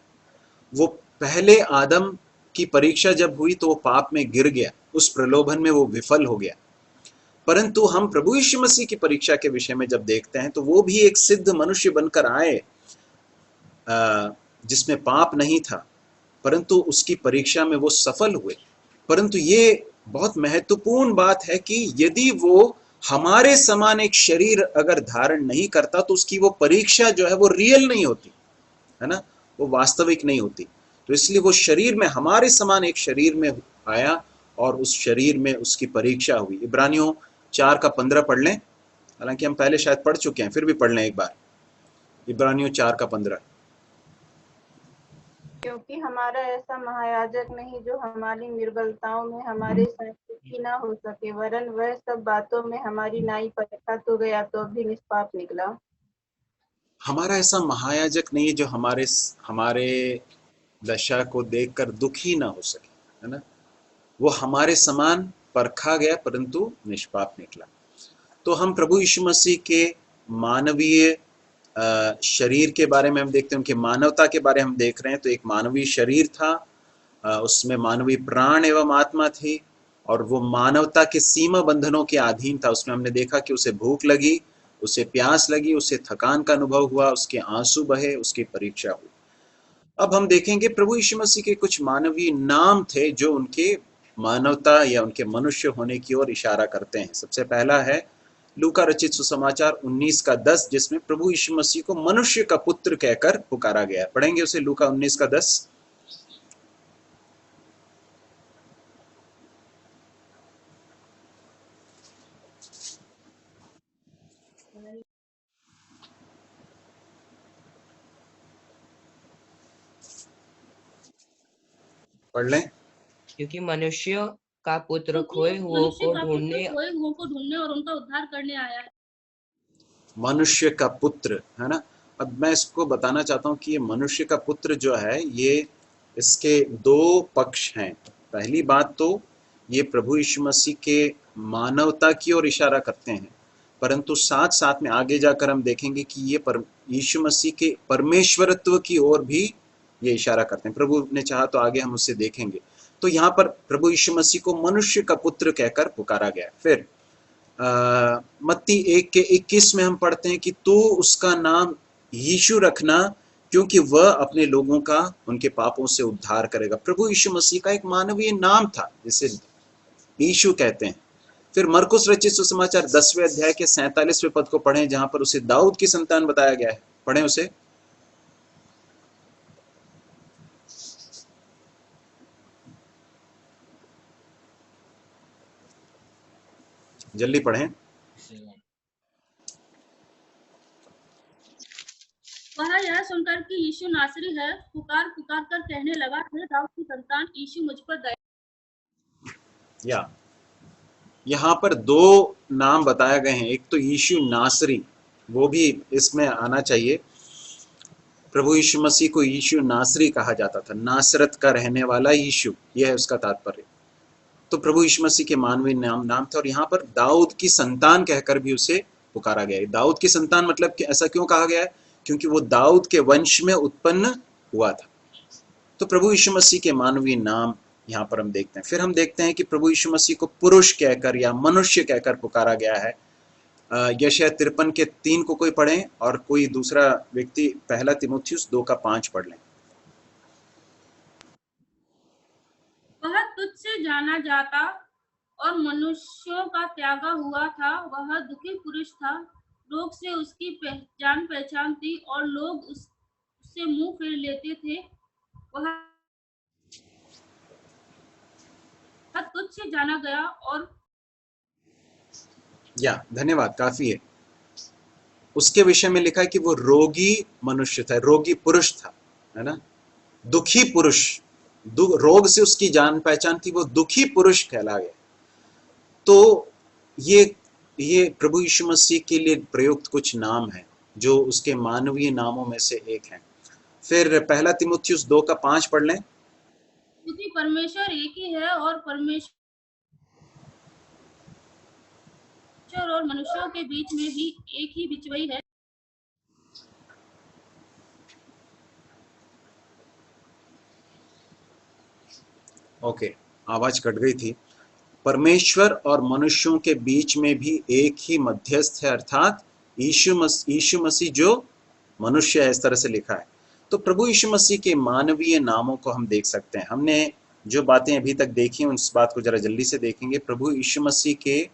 वो पहले आदम की परीक्षा जब हुई तो वो पाप में गिर गया, उस प्रलोभन में वो विफल हो गया। परंतु हम प्रभु यीशु मसीह की परीक्षा के विषय में जब देखते हैं तो वो भी एक सिद्ध मनुष्य बनकर आए, जिसमें पाप नहीं था, परंतु उसकी परीक्षा में वो सफल हुए। परंतु ये बहुत महत्वपूर्ण बात है कि यदि वो हमारे समान एक शरीर अगर धारण नहीं करता तो उसकी वो परीक्षा जो है वो रियल नहीं होती, है ना, वो वास्तविक नहीं होती। तो इसलिए वो शरीर में, हमारे समान एक शरीर में आया और उस शरीर में उसकी परीक्षा हुई। इब्रानियों 4:15 पढ़ लें, हालांकि हम पहले शायद पढ़ चुके हैं, फिर भी पढ़ लें एक बार। इब्रानियों 4:15। क्योंकि हमारा ऐसा महायाजक नहीं जो हमारी निर्बलताओं में हमारे साथ सुखी ना हो सके, वरन वह सब बातों में हमारी नाई परखा तो गया तो भी निष्पाप निकला। हमारा ऐसा महायाजक नहीं जो हमारे दशा को देखकर दुखी ना हो सके, है ना, वो हमारे समान परखा गया परंतु निष्पाप निकला। तो हम प्रभु यीशु मसीह के मानवीय शरीर के बारे में हम देखते हैं, उनके मानवता के बारे में हम देख रहे हैं। तो एक मानवीय शरीर था, उसमें मानवीय प्राण एवं आत्मा थी और वो मानवता के सीमा बंधनों के अधीन था। उसमें हमने देखा कि उसे भूख लगी, उसे प्यास लगी, उसे थकान का अनुभव हुआ, उसके आंसू बहे, उसकी परीक्षा हुई। अब हम देखेंगे प्रभु यीशु मसीह के कुछ मानवीय नाम थे जो उनके मानवता या उनके मनुष्य होने की ओर इशारा करते हैं। सबसे पहला है लूका रचित सुसमाचार 19:10, जिसमें प्रभु यीशु मसीह को मनुष्य का पुत्र कहकर पुकारा गया है। पढ़ेंगे उसे, लूका 19:10। पढ़ लें। क्योंकि मनुष्य का पुत्र खोए हुओं को ढूंढने और उनका उद्धार करने आया है। मनुष्य का पुत्र, है ना। अब मैं इसको बताना चाहता हूँ कि ये मनुष्य का पुत्र जो है, ये इसके दो पक्ष हैं। पहली बात तो ये प्रभु यीशु मसीह के मानवता की ओर इशारा करते हैं, परंतु साथ साथ में आगे जाकर हम देखेंगे कि ये यीशु मसीह के परमेश्वरत्व की ओर भी ये इशारा करते हैं। प्रभु ने चाहा तो आगे हम उससे देखेंगे। तो यहाँ पर प्रभु यीशु मसीह को मनुष्य का पुत्र कहकर पुकारा गया। फिर मत्ती 1:21 में हम पढ़ते हैं कि तू उसका नाम यीशु रखना, क्योंकि वह अपने लोगों का उनके पापों से उद्धार करेगा। प्रभु यीशु मसीह का एक मानवीय नाम था जिसे यीशु कहते हैं। फिर मरकुस रचित सुसमाचार 10वें अध्याय के 47वें पद को पढ़ें, जहां पर उसे दाऊद की संतान बताया गया है। पढ़ें उसे। जल्दी पढ़ें। वह यह सुनकर कि यीशु नासरी है, पुकार पुकार कर कहने लगा, हे दाऊद की संतान, यीशु मुझ पर दया। यहाँ पर दो नाम बताए गए हैं। एक तो यीशु नासरी, वो भी इसमें आना चाहिए। प्रभु यीशु मसीह को यीशु नासरी कहा जाता था, नासरत का रहने वाला यीशु, यह है उसका तात्पर्य। तो प्रभु यीशु मसीह के मानवीय नाम थे। और यहाँ पर दाऊद की संतान कहकर भी उसे पुकारा गया है। दाऊद की संतान मतलब कि ऐसा क्यों कहा गया है? क्योंकि वो दाऊद के वंश में उत्पन्न हुआ था। तो प्रभु यीशु मसीह के मानवीय नाम यहाँ पर हम देखते हैं। फिर हम देखते हैं कि प्रभु यीशु मसीह को पुरुष कहकर या मनुष्य कहकर पुकारा गया है। यशायाह 53:3 को कोई पढ़ें और कोई दूसरा व्यक्ति 1 तीमुथियुस 2:5 पढ़ लें। वह तुझसे जाना जाता और मनुष्यों का त्यागा हुआ था। वह दुखी पुरुष था, लोग से उसकी जान पहचान थी और लोग उससे मुंह फेर लेते थे। वह तुझसे जाना गया और धन्यवाद, काफी है। उसके विषय में लिखा है कि वो रोगी मनुष्य था, रोगी पुरुष था, है ना, दुखी पुरुष। रोग से उसकी जान पहचान थी, वो दुखी पुरुष कहला गया। तो ये प्रभु यीशु मसीह के लिए प्रयुक्त कुछ नाम हैं जो उसके मानवीय नामों में से एक हैं। फिर 1 तीमुथियुस 2:5 पढ़ लें। क्योंकि परमेश्वर एक ही है और परमेश्वर और मनुष्यों के बीच में भी एक ही बिचवई है। ओके, आवाज कट गई थी। परमेश्वर और मनुष्यों के बीच में भी एक ही मध्यस्थ है, अर्थात यीशु मसीह जो मनुष्य है, इस तरह से लिखा है। तो प्रभु यीशु मसीह के मानवीय नामों को हम देख सकते हैं। हमने जो बातें अभी तक देखी उस बात को जरा जल्दी से देखेंगे। प्रभु यीशु मसीह के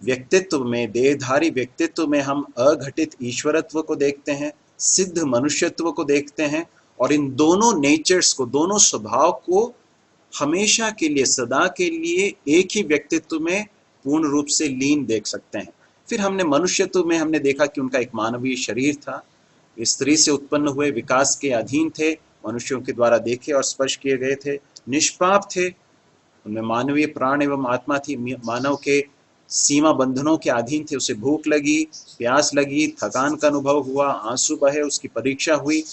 व्यक्तित्व में, देहधारी व्यक्तित्व में हम अघटित ईश्वरत्व को देखते हैं, सिद्ध मनुष्यत्व को देखते हैं, और इन दोनों नेचर्स को, दोनों स्वभाव को हमेशा के लिए, सदा के लिए एक ही व्यक्तित्व में पूर्ण रूप से लीन देख सकते हैं। फिर हमने मनुष्यत्व में हमने देखा कि उनका एक मानवीय शरीर था, स्त्री से उत्पन्न हुए, विकास के अधीन थे, मनुष्यों के द्वारा देखे और स्पर्श किए गए थे, निष्पाप थे, उनमें मानवीय प्राण एवं आत्मा थी, मानव के सीमा बंधनों के अधीन थे, उसे भूख लगी, प्यास लगी, थकान का अनुभव हुआ, आंसू बहे, उसकी परीक्षा हुई।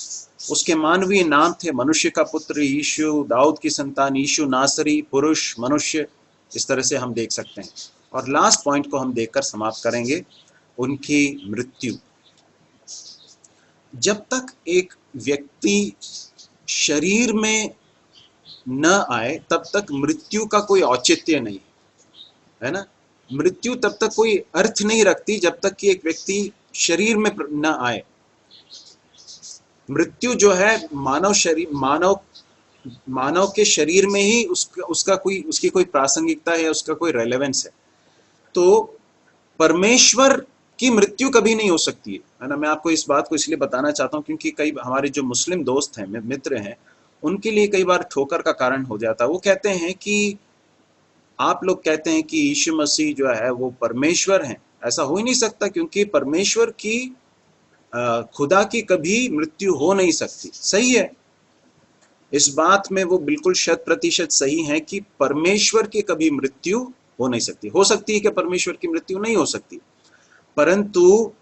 उसके मानवीय नाम थे मनुष्य का पुत्र यीशु, दाऊद की संतान यीशु नासरी, पुरुष, मनुष्य, इस तरह से हम देख सकते हैं। और लास्ट पॉइंट को हम देखकर समाप्त करेंगे, उनकी मृत्यु। जब तक एक व्यक्ति शरीर में न आए तब तक मृत्यु का कोई औचित्य नहीं है ना। मृत्यु तब तक कोई अर्थ नहीं रखती जब तक कि एक व्यक्ति शरीर में न आए। मृत्यु जो है मानव के शरीर में ही उसकी कोई प्रासंगिकता है, उसका कोई रेलेवेंस है। तो परमेश्वर की मृत्यु कभी नहीं हो सकती है ना। मैं आपको इस बात को इसलिए बताना चाहता हूं क्योंकि कई हमारे जो मुस्लिम दोस्त हैं, मित्र हैं, उनके लिए कई बार ठोकर का कारण हो जाता है। वो कहते हैं कि आप लोग कहते हैं कि यीशु मसीह जो है वो परमेश्वर हैं। ऐसा हो ही नहीं सकता क्योंकि परमेश्वर की खुदा की कभी मृत्यु हो नहीं सकती। सही है, इस बात में वो बिल्कुल 100% सही है कि परमेश्वर की कभी मृत्यु हो नहीं सकती। हो सकती है कि परमेश्वर की मृत्यु नहीं हो सकती, परंतु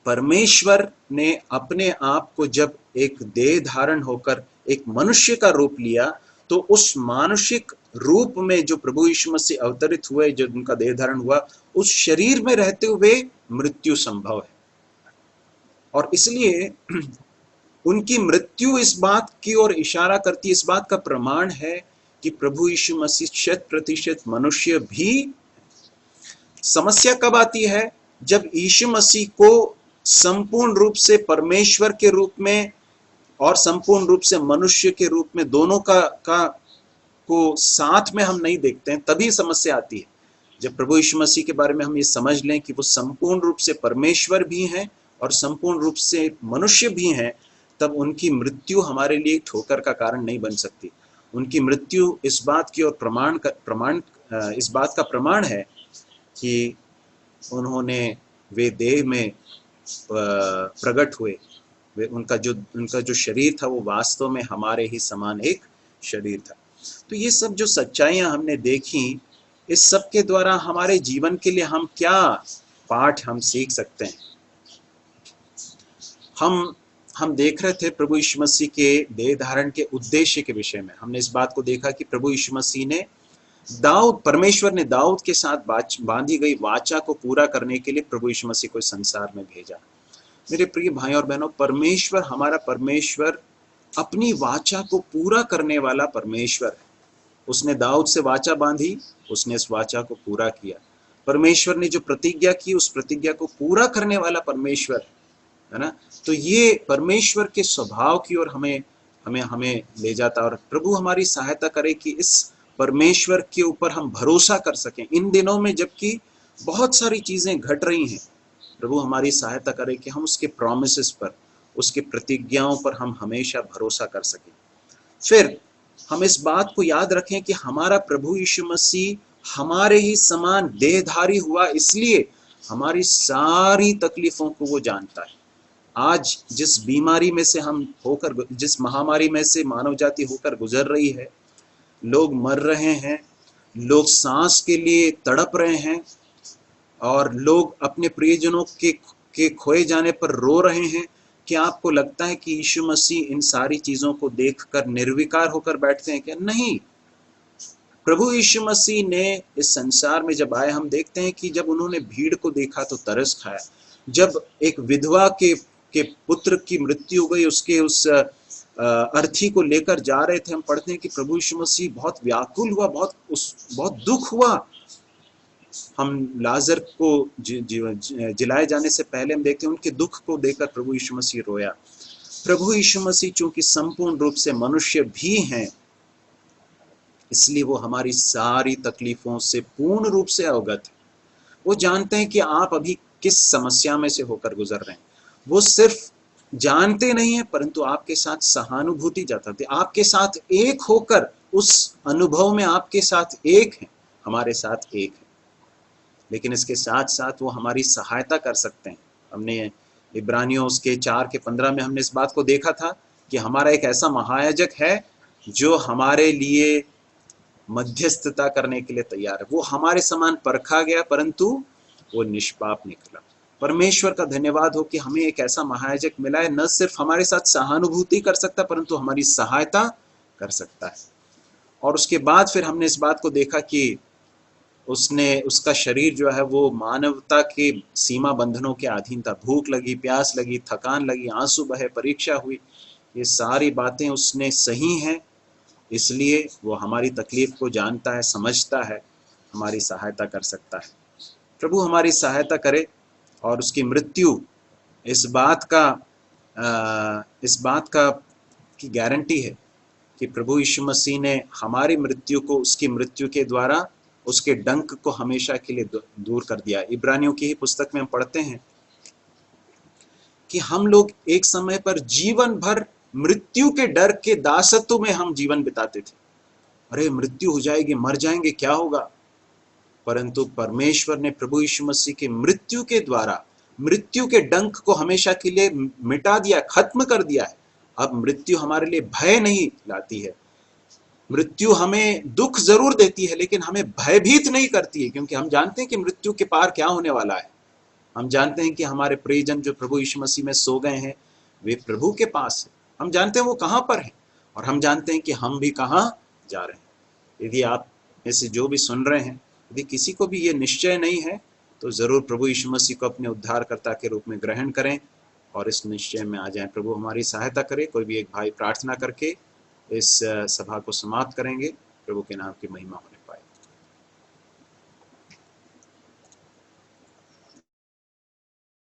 परमेश्वर ने अपने आप को जब एक देह धारण होकर एक मनुष्य का रूप लिया, तो उस मानुषिक रूप में जो प्रभु यीशु मसीह अवतरित हुए, जो उनका देह धारण हुआ, उस शरीर में रहते हुए मृत्यु संभव है। और इसलिए उनकी मृत्यु इस बात की ओर इशारा करती है, इस बात का प्रमाण है कि प्रभु यीशु मसीह 100% मनुष्य भी। समस्या कब आती है? जब यीशु मसीह को संपूर्ण रूप से परमेश्वर के रूप में और संपूर्ण रूप से मनुष्य के रूप में, दोनों को साथ में हम नहीं देखते हैं, तभी समस्या आती है। जब प्रभु यीशु मसीह के बारे में हम ये समझ लें कि वो संपूर्ण रूप से परमेश्वर भी हैं और संपूर्ण रूप से मनुष्य भी हैं, तब उनकी मृत्यु हमारे लिए ठोकर का कारण नहीं बन सकती। उनकी मृत्यु इस बात की ओर इस बात का प्रमाण है कि वे देह में प्रकट हुए। उनका जो शरीर था वो वास्तव में हमारे ही समान एक शरीर था। तो ये सब जो सच्चाइयां हमने देखी, इस सब के द्वारा हमारे जीवन के लिए हम क्या पाठ हम सीख सकते हैं? हम देख रहे थे प्रभु यीशु मसीह के देह धारण के उद्देश्य के विषय में। हमने इस बात को देखा कि प्रभु यीशु मसीह ने परमेश्वर ने दाऊद के साथ बांधी गई वाचा को पूरा करने के लिए प्रभु यीशु मसीह को संसार में भेजा। मेरे प्रिय भाई और बहनों, परमेश्वर, हमारा परमेश्वर अपनी वाचा को पूरा करने वाला परमेश्वर है। उसने दाऊद से वाचा बांधी, उसने इस वाचा को पूरा किया। परमेश्वर ने जो प्रतिज्ञा की, उस प्रतिज्ञा को पूरा करने वाला परमेश्वर है ना। तो ये परमेश्वर के स्वभाव की ओर हमें ले जाता है। और प्रभु हमारी सहायता करे कि इस परमेश्वर के ऊपर हम भरोसा कर सकें इन दिनों में, जबकि बहुत सारी चीजें घट रही हैं। प्रभु हमारी सहायता करे कि हम उसके प्रॉमिसेस पर, उसके प्रतिज्ञाओं पर हम हमेशा भरोसा कर सकें। फिर हम इस बात को याद रखें कि हमारा प्रभु यीशु मसीह हमारे ही समान देहधारी हुआ, इसलिए हमारी सारी तकलीफों को वो जानता है। आज जिस बीमारी में से जिस महामारी में से मानव जाति होकर गुजर रही है, लोग मर रहे हैं, लोग सांस के लिए तड़प रहे हैं, और लोग अपने प्रियजनों के खोए जाने पर रो रहे हैं। क्या आपको लगता है कि यीशु मसीह इन सारी चीजों को देखकर निर्विकार होकर बैठते हैं क्या? नहीं। प्रभु यीशु मसीह ने इस संसार में जब आए, हम देखते हैं कि जब उन्होंने भीड़ को देखा तो तरस खाया। जब एक विधवा के पुत्र की मृत्यु हो गई, उसके उस अर्थी को लेकर जा रहे थे, हम पढ़ते हैं कि प्रभु यीशु मसीह बहुत व्याकुल हुआ, बहुत दुख हुआ। हम लाजर को जिलाए जाने से पहले हम देखते हैं उनके दुख को देखकर प्रभु यीशु मसीह रोया। प्रभु यीशु मसीह चूंकि संपूर्ण रूप से मनुष्य भी हैं, इसलिए वो हमारी सारी तकलीफों से पूर्ण रूप से अवगत है। वो जानते हैं कि आप अभी किस समस्या में से होकर गुजर रहे हैं। वो सिर्फ जानते नहीं है, परंतु आपके साथ सहानुभूति जताते, आपके साथ एक होकर उस अनुभव में आपके साथ एक है, हमारे साथ एक है। लेकिन इसके साथ साथ वो हमारी सहायता कर सकते हैं। हमने इब्रानियों उसके 4:15 में हमने इस बात को देखा था कि हमारा एक ऐसा महायाजक है जो हमारे लिए मध्यस्थता करने के लिए तैयार है। वो हमारे समान परखा गया, परंतु वो निष्पाप निकला। परमेश्वर का धन्यवाद हो कि हमें एक ऐसा महायाजक मिला है, न सिर्फ हमारे साथ सहानुभूति कर सकता, परंतु हमारी सहायता कर सकता है। और उसके बाद फिर हमने इस बात को देखा कि उसका शरीर जो है वो मानवता के सीमा बंधनों के अधीन था। भूख लगी, प्यास लगी, थकान लगी, आंसू बहे, परीक्षा हुई, ये सारी बातें उसने सही हैं, इसलिए वो हमारी तकलीफ को जानता है, समझता है, हमारी सहायता कर सकता है। प्रभु हमारी सहायता करे और उसकी मृत्यु इस बात का की गारंटी है कि प्रभु यीशु मसीह ने हमारी मृत्यु को उसकी मृत्यु के द्वारा उसके डंक को हमेशा के लिए दूर कर दिया। इब्रानियों की ही पुस्तक में हम पढ़ते हैं कि हम लोग एक समय पर जीवन भर मृत्यु के डर के दासत्व में हम जीवन बिताते थे। अरे मृत्यु हो जाएगी, मर जाएंगे, क्या होगा? परंतु परमेश्वर ने प्रभु यीशु मसीह की मृत्यु के द्वारा मृत्यु के डंक को हमेशा के लिए मिटा दिया, खत्म कर दिया है। अब मृत्यु हमारे लिए भय नहीं लाती है। मृत्यु हमें दुख जरूर देती है लेकिन हमें भयभीत नहीं करती है, क्योंकि हम जानते हैं कि मृत्यु के पार क्या होने वाला है। हम जानते हैं कि हमारे प्रियजन जो प्रभु यीशु मसीह में सो गए हैं वे प्रभु के पास है। हम जानते हैं वो कहाँ पर है और हम जानते हैं कि हम भी कहाँ जा रहे हैं। यदि आप में से जो भी सुन रहे हैं, यदि किसी को भी ये निश्चय नहीं है तो जरूर प्रभु यीशु मसीह को अपने उद्धारकर्ता के रूप में ग्रहण करें और इस निश्चय में आ जाएं। प्रभु हमारी सहायता करे। कोई भी एक भाई प्रार्थना करके इस सभा को समाप्त करेंगे। प्रभु के नाम की महिमा हो।